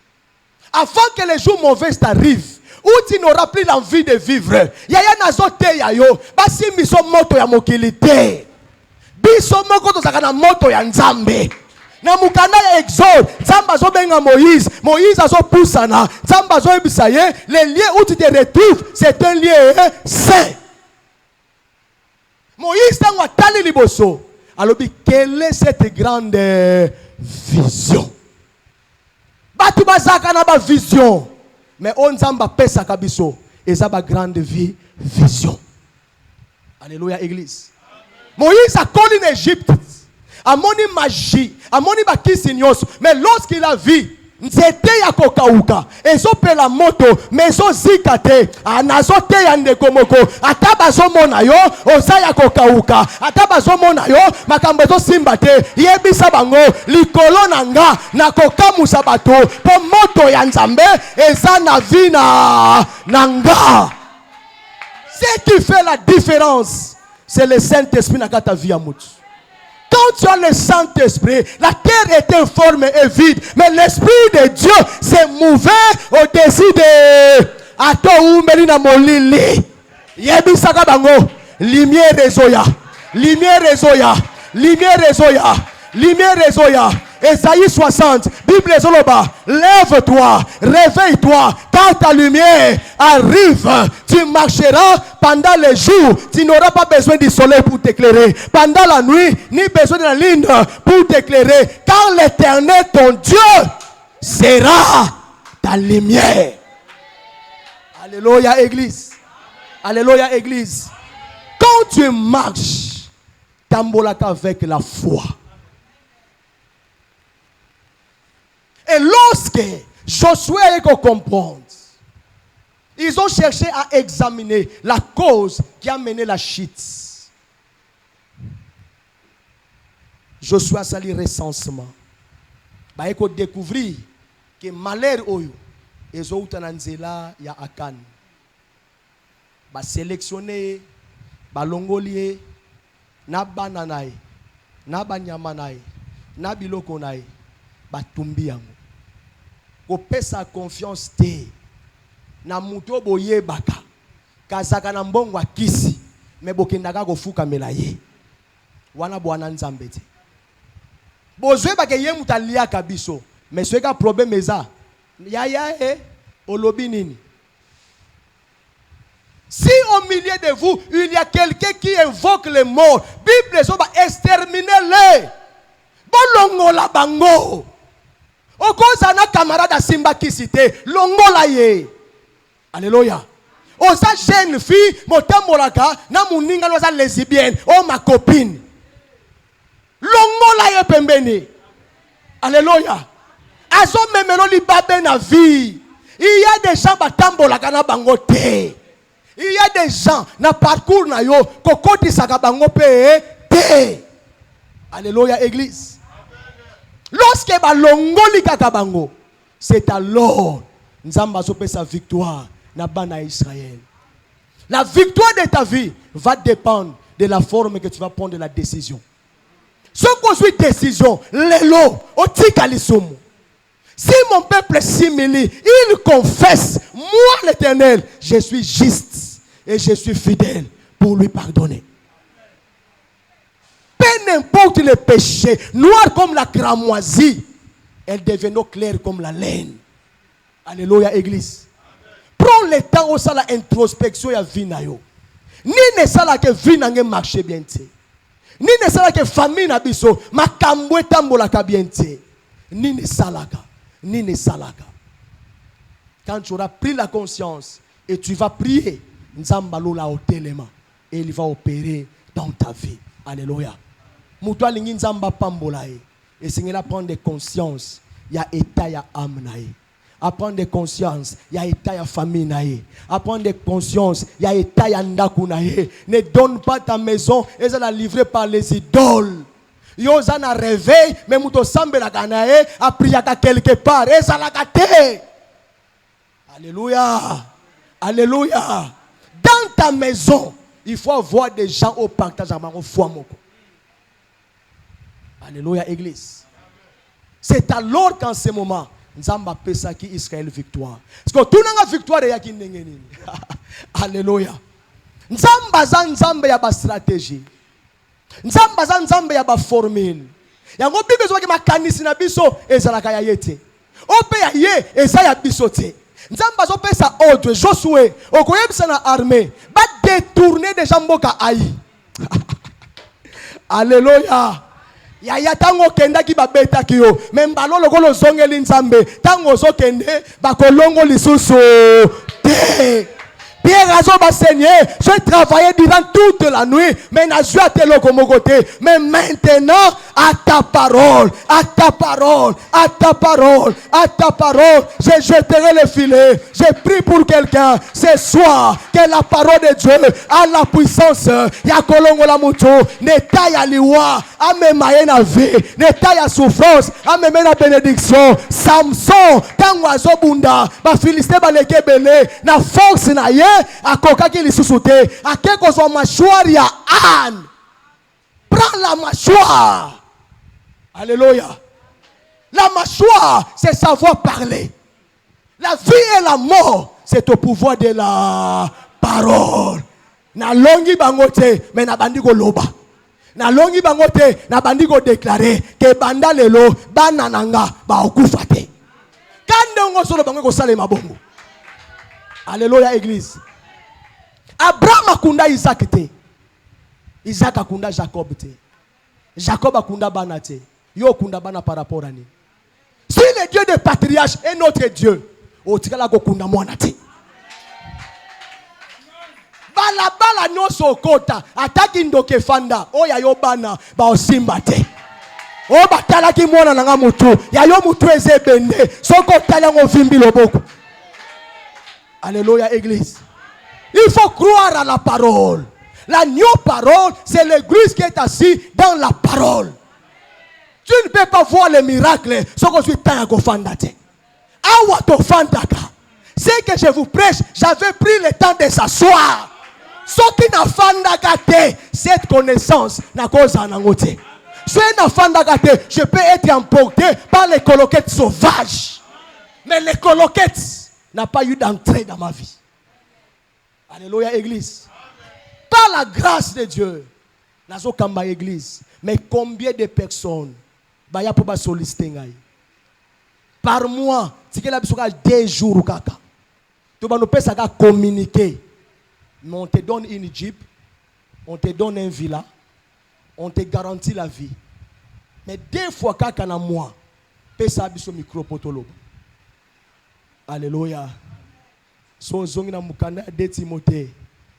Avant que les jours mauvais t'arrivent, où tu n'auras plus l'envie de vivre, yaya nazote yayo, basi miso moto ya mokilite, biso moko tozakana moto ya nzambe. Na mukanda ya Exode, Nzamba zo benga Moïse, Moïse azo poussana, Nzamba zo ebisaye, le lieu où tu te retrouves, c'est un lieu saint. Moïse tango atali liboso. Alors quelle est cette grande vision? Batu bazaka na ba vision. Mais on Nzamba pesa kabiso. Et ça ba grande vision. Alléluia église. Moïse a connu l'Égypte. A moni magie, a moni bakisi nyos. Mais lorsqu'il a vu nzete ya kokauka ezope la moto mezo zikate anazote ya ndeko moko atabazo mona yo oza ya kokauka atabazo mona yo makambo zo simba te yebisa bango likolo nanga na kokamusa bato po moto ya nzambe eza na vina nanga. Ce qui fait la différence c'est le Saint-Esprit na kata via mutu. Quand tu as le Saint-Esprit, la terre est informe et vide. Mais l'Esprit de Dieu s'est mouvé au-dessus de Ato ou Melina Molili. Yebisaka bango. Lumière Ezoya. Lumière Ezoya. Lumière Ezoya. Lumière Ezoya. Esaïe 60, Bible Zoloba, lève-toi, réveille-toi, car ta lumière arrive. Tu marcheras pendant les jours, tu n'auras pas besoin du soleil pour t'éclairer. Pendant la nuit, ni besoin de la lune pour t'éclairer, car l'Éternel, ton Dieu, sera ta lumière. Alléluia, Église. Alléluia, Église. Quand tu marches, tambolaka avec la foi. Et lorsque Josué a compris, ils ont cherché à examiner la cause qui a mené la chute. Josué a sali recensement. Il a découvert que malheur oyo ezo utananzela ya Akan. Ba sélectionner ba longolier na bananae na banyamanae na biloko nae ba tumbi yango. Kopesa confiance te na muto boye baka kazaka na mbongo akisi me bokendaka kofuka melaye wana bwana nzambe te bozwe bake ye mutalia kabiso mais ce ka problème eza ya olobi nini. Si au milieu de vous il y a quelqu'un qui invoque les morts, Bible so ba exterminer-les bolongola bango. Okoza na camarade simba kisite longola ye. Alléluia. Oza jeune fille motambolaka na muninga loza lesbienne oh ma copine. Longola ye pembeni. Alléluia. Azo memelo li babe na vie. Il y a des gens batambolaka na bango te. Il y a des gens na parcours na yo kokoti saka bango pe te. Alléluia, Église. Lorsque balongoli kaka bango, c'est alors Nzamba sope sa victoire na bana Israël. La victoire de ta vie va dépendre de la forme que tu vas prendre de la décision. Ce qu'on suit décision, l'élo, otika lisumu. Si mon peuple s'humilie, il confesse, moi l'Éternel, je suis juste et je suis fidèle pour lui pardonner. Peu n'importe le péché, noir comme la cramoisie, elle deviendra claire comme la laine. Alléluia, Église. Prends le temps au sala introspection ya vinayo. Ni ne sala que vinange marche bien te. Ni ne sala que famille na biso makambwe tambola ka bien te. Ni ne salaka. Ni ne salaka. Quand tu auras pris la conscience et tu vas prier, Nzamba lola otelema et il va opérer dans ta vie. Alléluia. Muto alingi Nzamba pambola e. Et singela prendre de conscience, ya état ya âme na e. À prendre de conscience, il y a état ya famille nae. À prendre de conscience, il y a état ya ndaku nae. Ne donne pas ta maison et ça la livrer par les idoles. Yoza na réveil, mais muto sambe la kanae, a prié quelque part et ça la gâté. Alléluia. Alléluia. Dans ta maison, il faut avoir des gens au partage au foi moko. Alléluia, Église. C'est alors qu'en ce moment, Nzamba pesa ki Israël victoire. Parce que tout n'a victoire ya ki ndenge nini. Alléluia. Nzamba za nzamba ya ba stratégie. Nzamba za nzamba ya ba formule. Yango biko zo ki makanisi na biso ezalaka ya yete. Ope ya ye eza ya biso te. Nzamba zo pesa ordre Josué okoyebisa na armée ba détourner des gens mboka ayi. Alléluia. Ya tango kenda ki babeta kiyo membalo lokolo zongeli nzambe tango zo kende bakolongo lisusu te. Pierre a dit, Seigneur, j'ai travaillé durant toute la nuit, mais n'a joué à tes locomotives. Mais maintenant, à ta parole, à ta parole, à ta parole, à ta parole, je jeterai le filet. J'ai pris pour quelqu'un ce soir que la parole de Dieu a la puissance. Ya kolongo la muto, neta ya liwa, ame maye na vie, neta ya souffrance, ame mena bénédiction. Samson, tango azobunda, ba Philistin ba lekebele, na force na ye. Akokaki lisusu te akeko zo mâchoire ya âne. Prends la mâchoire. Alléluia. La mâchoire, c'est savoir parler. La vie et la mort, c'est au pouvoir de la parole. Na longi bangote, mais na bandigo loba. Na longi bangote, na bandigo déclaré que banda lelo banananga ba okufate. Kande ngo solo bango sale mabongo. Alléluia église. Abraham akunda Isaac te. Isaac akunda Jacob te. Jacob akunda bana te. Yo akunda bana par rapport à ni. Si le Dieu des patriarches est notre Dieu, o tikala ko kunda mwana te. Bala nyonso kota ataki ndoke fanda oya yo bana ba osimba te. O batala ki mwana nanga mutu ya yo mutu ezebende soko tala ngo vimbi loboko. Alléluia église. Il faut croire à la parole. La new parole, c'est l'église qui est assise dans la parole. Tu ne peux pas voir les miracles ce que tu as fait. C'est que je vous prêche, j'avais pris le temps de s'asseoir. Ce qui n'a pas cette connaissance n'a cause en angoté. Je peux être emporté par les coloquettes sauvages. Mais les coloquettes n'ont pas eu d'entrée dans ma vie. Alléluia église. Par la grâce de Dieu, nazo kamba église. Mais combien de personnes baya pour solliciter ngai? Par mois, c'est que la bisoka 2 jours kaka. Tu vas nous faire communiquer. Mais on te donne une jeep, on te donne un villa, on te garantit la vie. Mais 2 fois kaka na mois, pesa biso micro potolo. Alléluia. So zongi na mukanda de Timothée.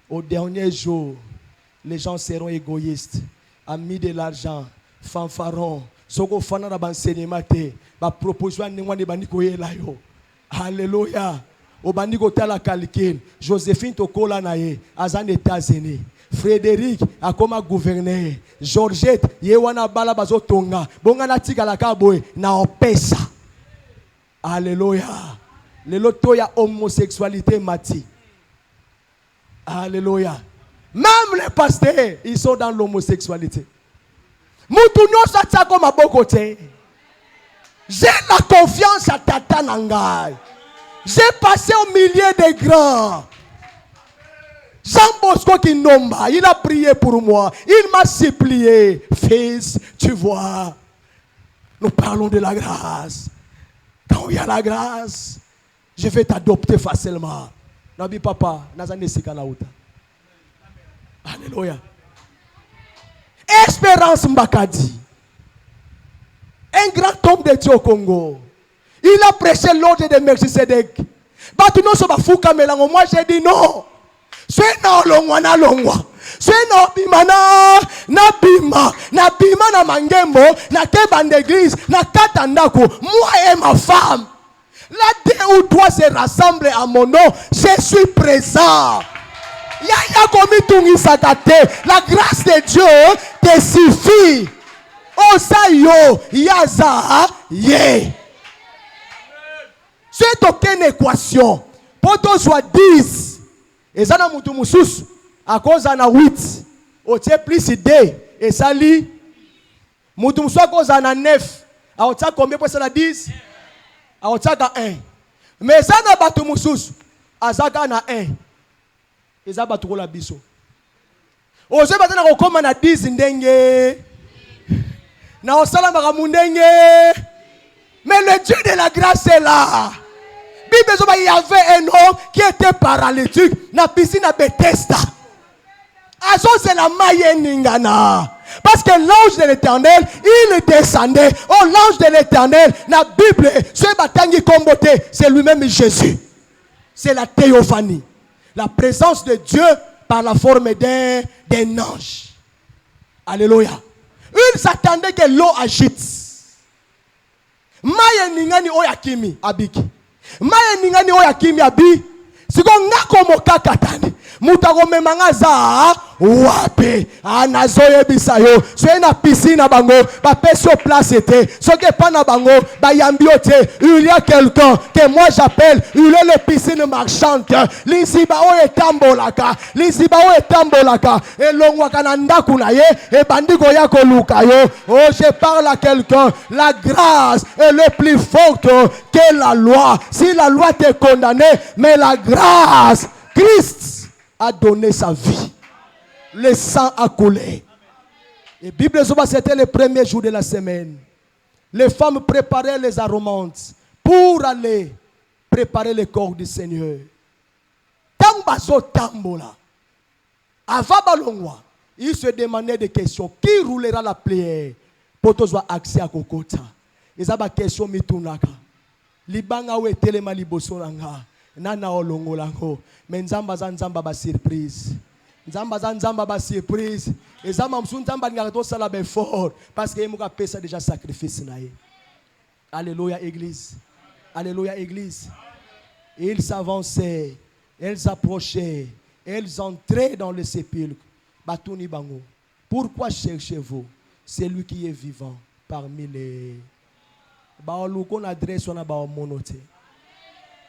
Au dernier jour, les gens seront égoïstes, amis de l'argent, fanfarons. Soko fana na bansenyema te, ba proposition ningwa ne bandiko yela yo. Alléluia. Au bandiko tala kalkin, Joséphine tokola na ye, azan États-Unis. Frédéric akoma gouverneur. Georgette yewana bala bazo tonga. Bonga na tika la kaboy na opesa. Alléluia. Le loto ya homosexualité mati. Alléluia. Même les pasteurs, ils sont dans l'homosexualité. J'ai la confiance à Tata Nangai. J'ai passé au milieu des grands. Jean Bosco Kinomba, il a prié pour moi. Il m'a supplié. Fils, tu vois, nous parlons de la grâce. Quand il y a la grâce, je vais t'adopter facilement. Nabi papa, nazane sikana uta. Alléluia. Espérance Mbakadi. Un grand homme de Dieu au Congo. Il a prêché l'ordre de Melchisedec. Moi j'ai dit non. C'est non longwa na longwa. C'est non bimana na bima na mangembo na keba d'église na katandako. Moi et ma femme. Là 2 ou 3 se rassemblent à mon nom. Je suis présent. La grâce de Dieu te suffit. Osayo yaza ye. C'est aucune équation. Pour toi soit 10. Et ça n'a mutu mususu. À cause na 8. O tie plus 2. Et ça lit. Mutu mususu à cause na 9. A o tia combien pour ça na 10? A o tia 1. Mais ça n'a pas tout mususu. A ça na 1. Et ça va tout la biso. Oje batana ko koma na 10 ndenge. Na osala makamundenge. Mais le Dieu de la grâce est là. Il y avait un homme qui était paralytique na piscine à Bethesda. Azo c'est la maille ningana. Parce que l'ange de l'Éternel, il descendait. Oh, l'ange de l'Éternel, la Bible, ce batangi kombote, c'est lui-même Jésus. C'est la théophanie. La présence de Dieu par la forme d'un ange. Alléluia. Il s'attendait que l'eau agite. Maye ningani oyakimi abiki. Maye ningani oyakimi abi. Siko ngako mokakatani. Mutago memangaza wape anazoye bisayo soye na piscine bango ba peso place était ce que pas na bango ba yambiote. Il y a quelqu'un que moi j'appelle il est le piscine marchande lisiba o etambolaka e longwa kana ndaku na ye e bandiko yako lukayo. Oh, je parle à quelqu'un. La grâce est le plus forte que la loi. Si la loi t'est condamnée, mais la grâce, Christ a donné sa vie. le sang a coulé. Et Bible, c'était le premier jour de la semaine. Les femmes préparaient les aromantes pour aller préparer le corps du Seigneur. Tambazo tambola. Avant balongwa, il se demandait des questions. Qui roulera la prière pour tous avoir accès à Kokota? Ils avaient des questions mitunaka. Libanga ou telema liboso nanga. Nana olongo lango. Mais nzamba nzamba ba surprise. Nzamba ba surprise. Et nzamba msu nzamba ngato sala be fort parce que muka pesa déjà sacrifice nae. Alléluia église. Alléluia église. Ils s'avançaient, elles approchaient, elles entraient dans le sépulcre. Batuni bango. Pourquoi cherchez-vous celui qui est vivant parmi les baoluko na adresse on a ba monote.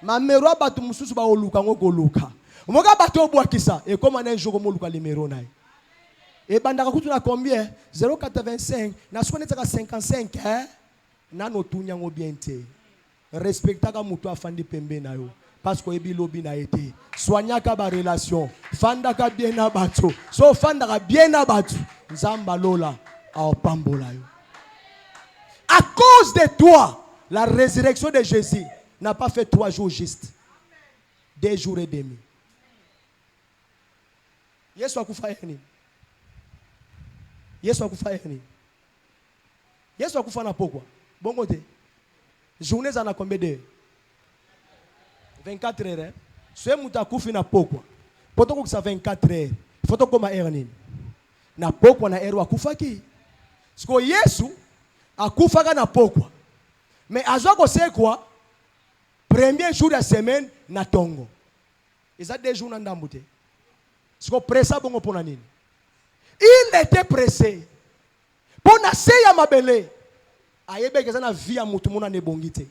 Mamero batu mususu ba oluka ngoko luka. Moga batu obwakisa et comme un jour comme luka limero nae. Et bandaka kutuna combien 0,85 na skonetaka 55 hein na notunya ngo biente. Respectaka mutu afandi pembe na yo parce que ebi lobi na été soignaka ba relation fandaka bien na batu so fandaka bien na batu nzamba lola a pambola yo. À cause de toi, la résurrection de Jésus n'a pas fait 3 jours juste. 2 jours et demi. Yesu akufa yani. Yesu akufa yani. Yesu akufa na pokwa. Bongo te. Journée za na combien d'heures? 24 heures. Ce mutakufi na pokwa. Poto ko 24 heures. Foto koma erni. Na pokwa na ero akufa ki. Siko Yesu akufaka na pokwa. Mais azwa ko c'est quoi? Premier jour de la semaine na tongo. Ils ont 2 jours na ndambute. Siko pressa bongo pona nini? Il était pressé. Pona seya mabele. Ayebe keza na vie ya mutu mona ne bongite.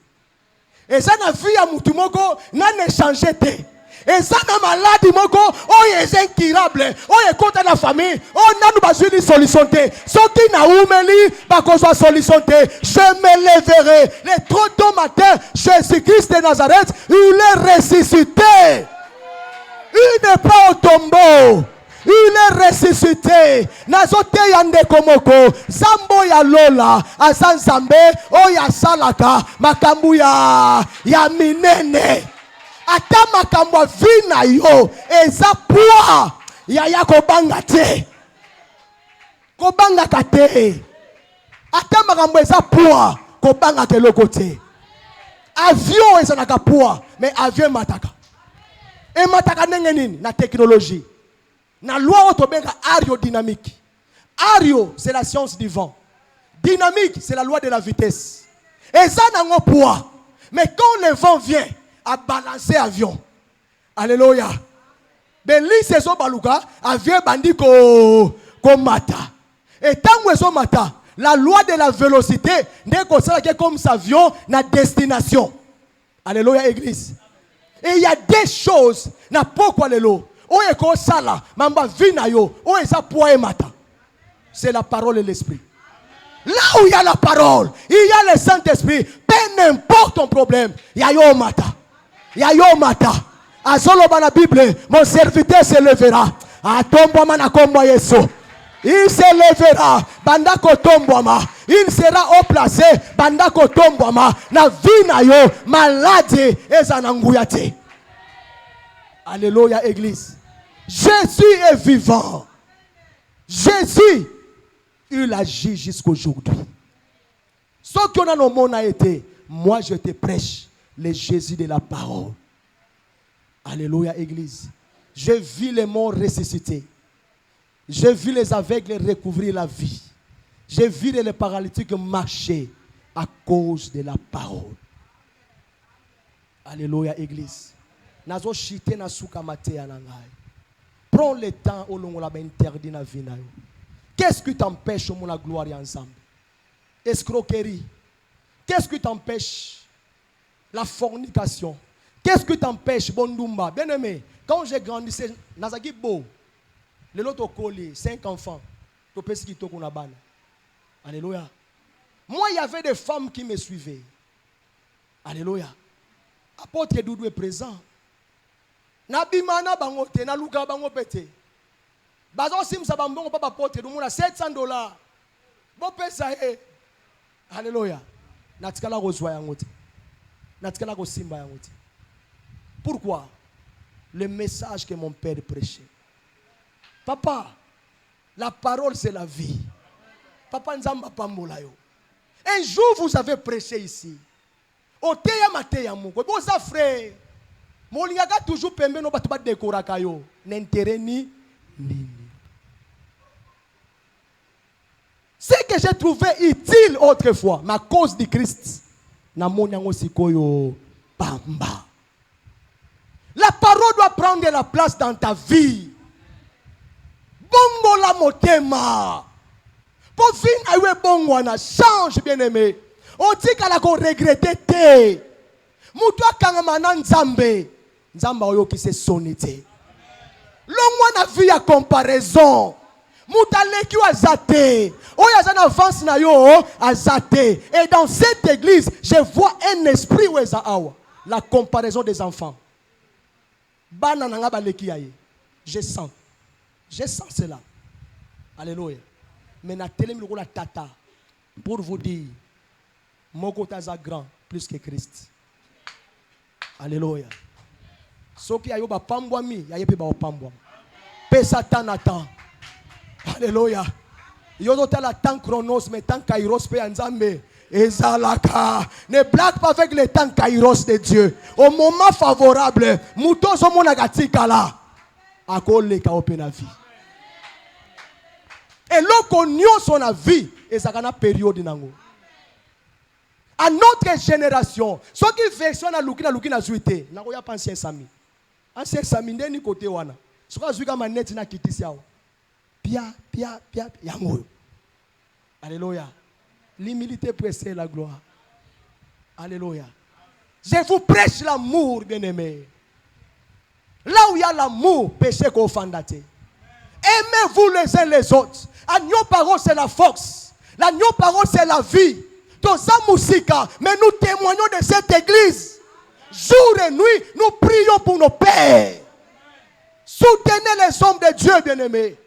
Eza na vie ya mutu moko na ne changer te. Eza na maladi moko oyo eza incurable. Oyo kota na famille, o nanu bazwi ni solution te. Soki na umeli bakozwa solution te. Je me lèverai le trop tôt matin. Jésus-Christ de Nazareth, il est ressuscité. Il n'est pas au tombeau. Il est ressuscité. Nazote yande komoko. Zambo ya lola. Azan zambe. Oya salaka. Makambu ya minene. Ata makambu vina yo. Eza poa. Ya kobanga te. Kobanga kate. Ata makambu eza poa. Kobanga ke lokote. Avion eza naka poa. Mais avion mataka. Et mataka nenge nini? Na technologie. Na loi otobenga aérodynamique. Aéro, c'est la science du vent. Dynamique, c'est la loi de la vitesse. Et ça n'a pas poids. Mais quand le vent vient à balancer l'avion, alléluia. Ben li sezo baluka, avion bandi ko mata. Et tant que so mata, la loi de la vélocité n'est que comme ça avion na destination. Alléluia église. Et il y a des choses na pourquoi le lot. C'est la parole et l'esprit. Là où il y a la parole, il y a le Saint-Esprit. Peu n'importe ton problème, il y a yo mata. Il y a yo mata. A solo dans la Bible, mon serviteur se levera. A tomboama na kombo Yesu. Il se levera. Bandako tomboama. Il sera haut placé. Bandako tomboama. Na vina yo malade ezananguyate. Alléluia église. Jésus est vivant. Jésus, il agit jusqu'aujourd'hui. Ce qu'on a dans le monde a été, moi je te prêche le Jésus de la parole. Alléluia église. Je vis les morts ressuscités. Je vis les aveugles recouvrir la vie. Je vis les paralytiques marcher à cause de la parole. Alléluia église. Nazo chite na suka mate ya nangai. Prends le temps au long la interdit na vie na yo. Qu'est-ce qui t'empêche mon la gloire ensemble? Escroquerie. Qu'est-ce qui t'empêche? La fornication. Qu'est-ce qui t'empêche bondumba? Bien aimé, quand j'ai grandi, nazaki beau. Le lot collé 5 enfants. To pesi ki to kuna bana. Alléluia. Moi il y avait des femmes qui me suivaient. Alléluia. Apôtre Doudou est présent. Na bimana bango te na luka bango pete. Bazo simsa bambongo papa pote du muna $700. Bo pesa e. Alléluia. Natikala kozwa yango te. Natikala kosimba yango te. Pourquoi? Le message que mon père prêchait. Papa, la parole c'est la vie. Papa nzamba pambola yo. Un jour vous avez prêché ici. Oteya mateya moko. Boza frère. Molingaka toujours pembe no batu ba dekoraka yo. N'intérêt ni nini. Ce que j'ai trouvé utile autrefois, ma cause de Christ, na monyango sikoyo bamba. La parole doit prendre la place dans ta vie. Bongo la motema. Pour fin awe bongo na change bien aimé. On dit qu'elle a regretté te. Moutoua kangamana nzambe. Nzamba oyo ki se sonité. L'homme na vie à comparaison. Moutaleki ou azate. Oyazan avance na yo azate. Et dans cette église, je vois un esprit où est awa. La comparaison des enfants. Banana baleki yaye. Je sens cela. Alléluia. Mais na télé la tata pour vous dire moko taza grand plus que Christ. Alléluia. Soki ayo ba pambwa mi yaye pe ba pambwa. Pe Satan attend. Alléluia. Yodo tala temps chronos mais temps kairos pe nzambe. Ezalaka. Ne blague pas avec le temps kairos de Dieu. Au moment favorable, mouton so monagatika la. Akole ka opena vie. Et l'on son vie, et ça a période nango. À notre génération, ceux qui version na lukina zuite, na koya pas ancien sami. Ancien sami ndeni côté wana. Ce que zuika maneti na kitisi yao. Pia yango. Alléluia. L'humilité précède la gloire. Alléluia. Je vous prêche l'amour, bien-aimé. Là où il y a l'amour, péché qu'on fandate. Aimez-vous les uns les autres. Agneau parole c'est la force. L'agneau parole c'est la vie. Dans sa musique, mais nous témoignons de cette église. Jour et nuit, nous prions pour nos pères. Soutenez les hommes de Dieu, bien-aimés.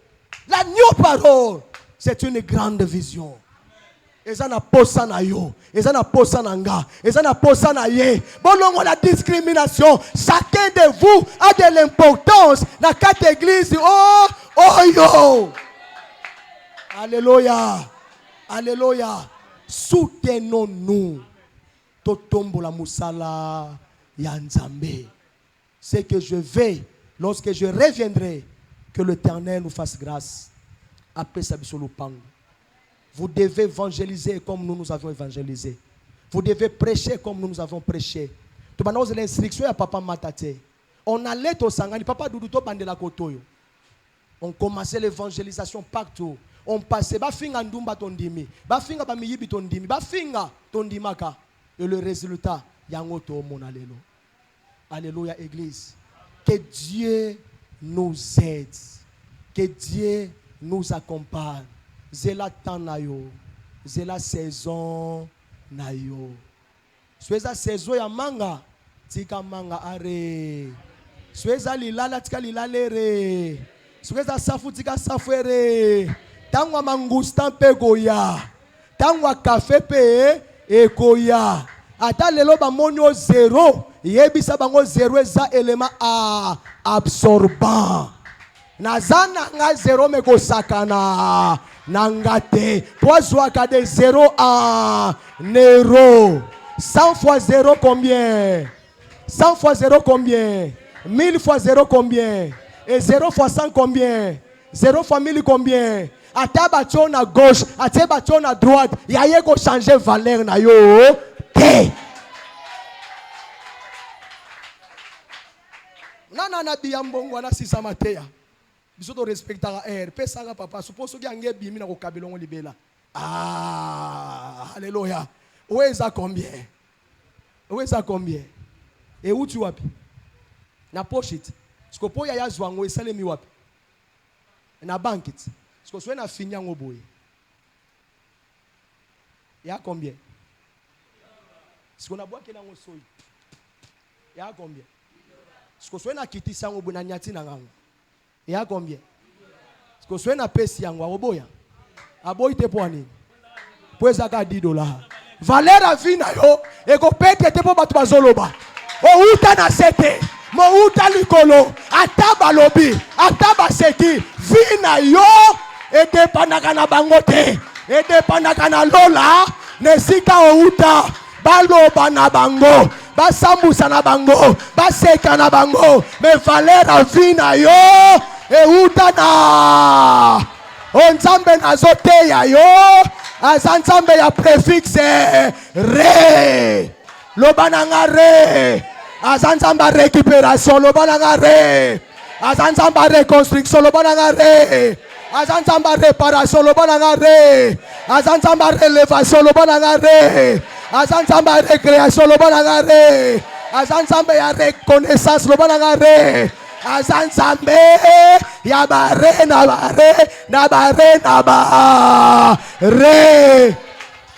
L'agneau parole, c'est une grande vision. Ezana posa na yo, ezana posa na nga, ezana posa na ye. Bolongo la discrimination, chacun de vous a de l'importance dans cette église. Oh yo. Alléluia. Alléluia. Soutenons-nous. Totombo la musala ya Nzambe. C'est que je vais, lorsque je reviendrai, que l'Éternel nous fasse grâce. Après ça, bisolo pango. Vous devez évangéliser comme nous avons évangélisé. Vous devez prêcher comme nous avons prêché. Tu vas nous l'instruction à papa matate. On allait au sangani, papa doudouto bandela kotoyo. On commençait l'évangélisation partout. On passait ba finga ndumba tondimi, ba finga ba miyibi tondimi, ba finga tondimaka. Et le résultat, yango to mon alléluia. Alléluia église. Que Dieu nous aide. Que Dieu nous accompagne. C'est la temps na yo, c'est la saison na yo. C'est la saison ya manga, tika manga are. C'est la lilala tika lilale re. C'est la safu tika safuere. Tangwa mangustan pe goya, tangwa café pe e goya. Ata lelo ba monyo zéro, yebisa bango zéro eza élément a absorbant. Nazana nga zéro me ko sakana. Nangate, poisson de 0 à Nero. 100 fois 0 combien? 100 fois 0 combien? 1000 fois 0 combien? Et 0 fois 100 combien? 0 fois 1000 combien? A ta bâton à gauche, à ta bâton à droite, il y a ko changer valeur na yo. Nana biyambongo na sisa mateya. Biso to respectera pesa papa suppose que ange bimi na ko kabelongo libela. Ah, alléluia. Où est ça combien? Où est ça combien? Et où tu wapi? Na pochette. Sko po ya zwango esalemi wapi? Na banquet. Sko so na fini yango boye. Ya combien? Sko na boa kena ngo soyi. Ya combien? Sko so na kitisa ngo bona nyati na ngango. Il y a combien? Parce que na pesi yango aboya. Aboyi te po nini? Po ezaka $10. Valeur à vie na yo e ko pete te po batu bazoloba. O uta na sete. Mo uta likolo. Ata balobi, ata baseki. Vie na yo e dependaka na bango te. E dependaka na lola. Nesika o uta. Baloba na bango. Basambusa na bango. Baseka na bango. Me valeur à vie na yo e uta na. Onzambe na zote ya yo. Azanzambe ya préfixe re. Lobananga re. Azanzamba récupération. Lobananga re. Azanzamba reconstruction. Lobananga re. Azanzamba réparation. Lobananga re. Azanzamba relevation. Lobananga re. Azanzamba récréation. Lobananga re. Azanzamba ya reconnaissance. Lobananga re. Azanzambe ya bare na bare na bare na bare.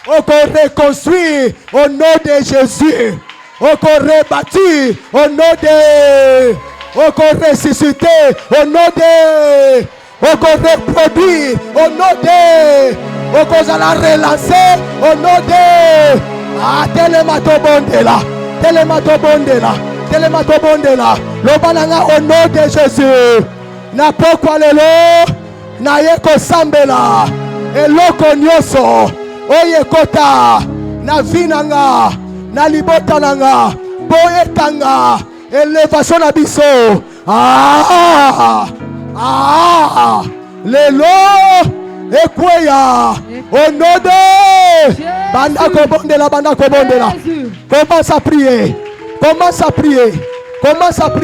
On reconstruit au nom de Jésus. On rebâtit au nom de. On ressuscité au nom de. On reproduit au nom de. On la relancer au nom de. Ah, telema to bondela. Telema to bondela. Telema to bondela. Lobananga au nom de Jésus. Na pokwa lelo. Na yeko sambela. Eloko nyoso. Oye kota. Na vinanga. Na libota nanga. Boyetanga. Elevation na biso. Lelo. Ekweya. Au nom de. Bandako bondela. Bandako bondela. Commence à prier. Commence à prier. Commence à prier.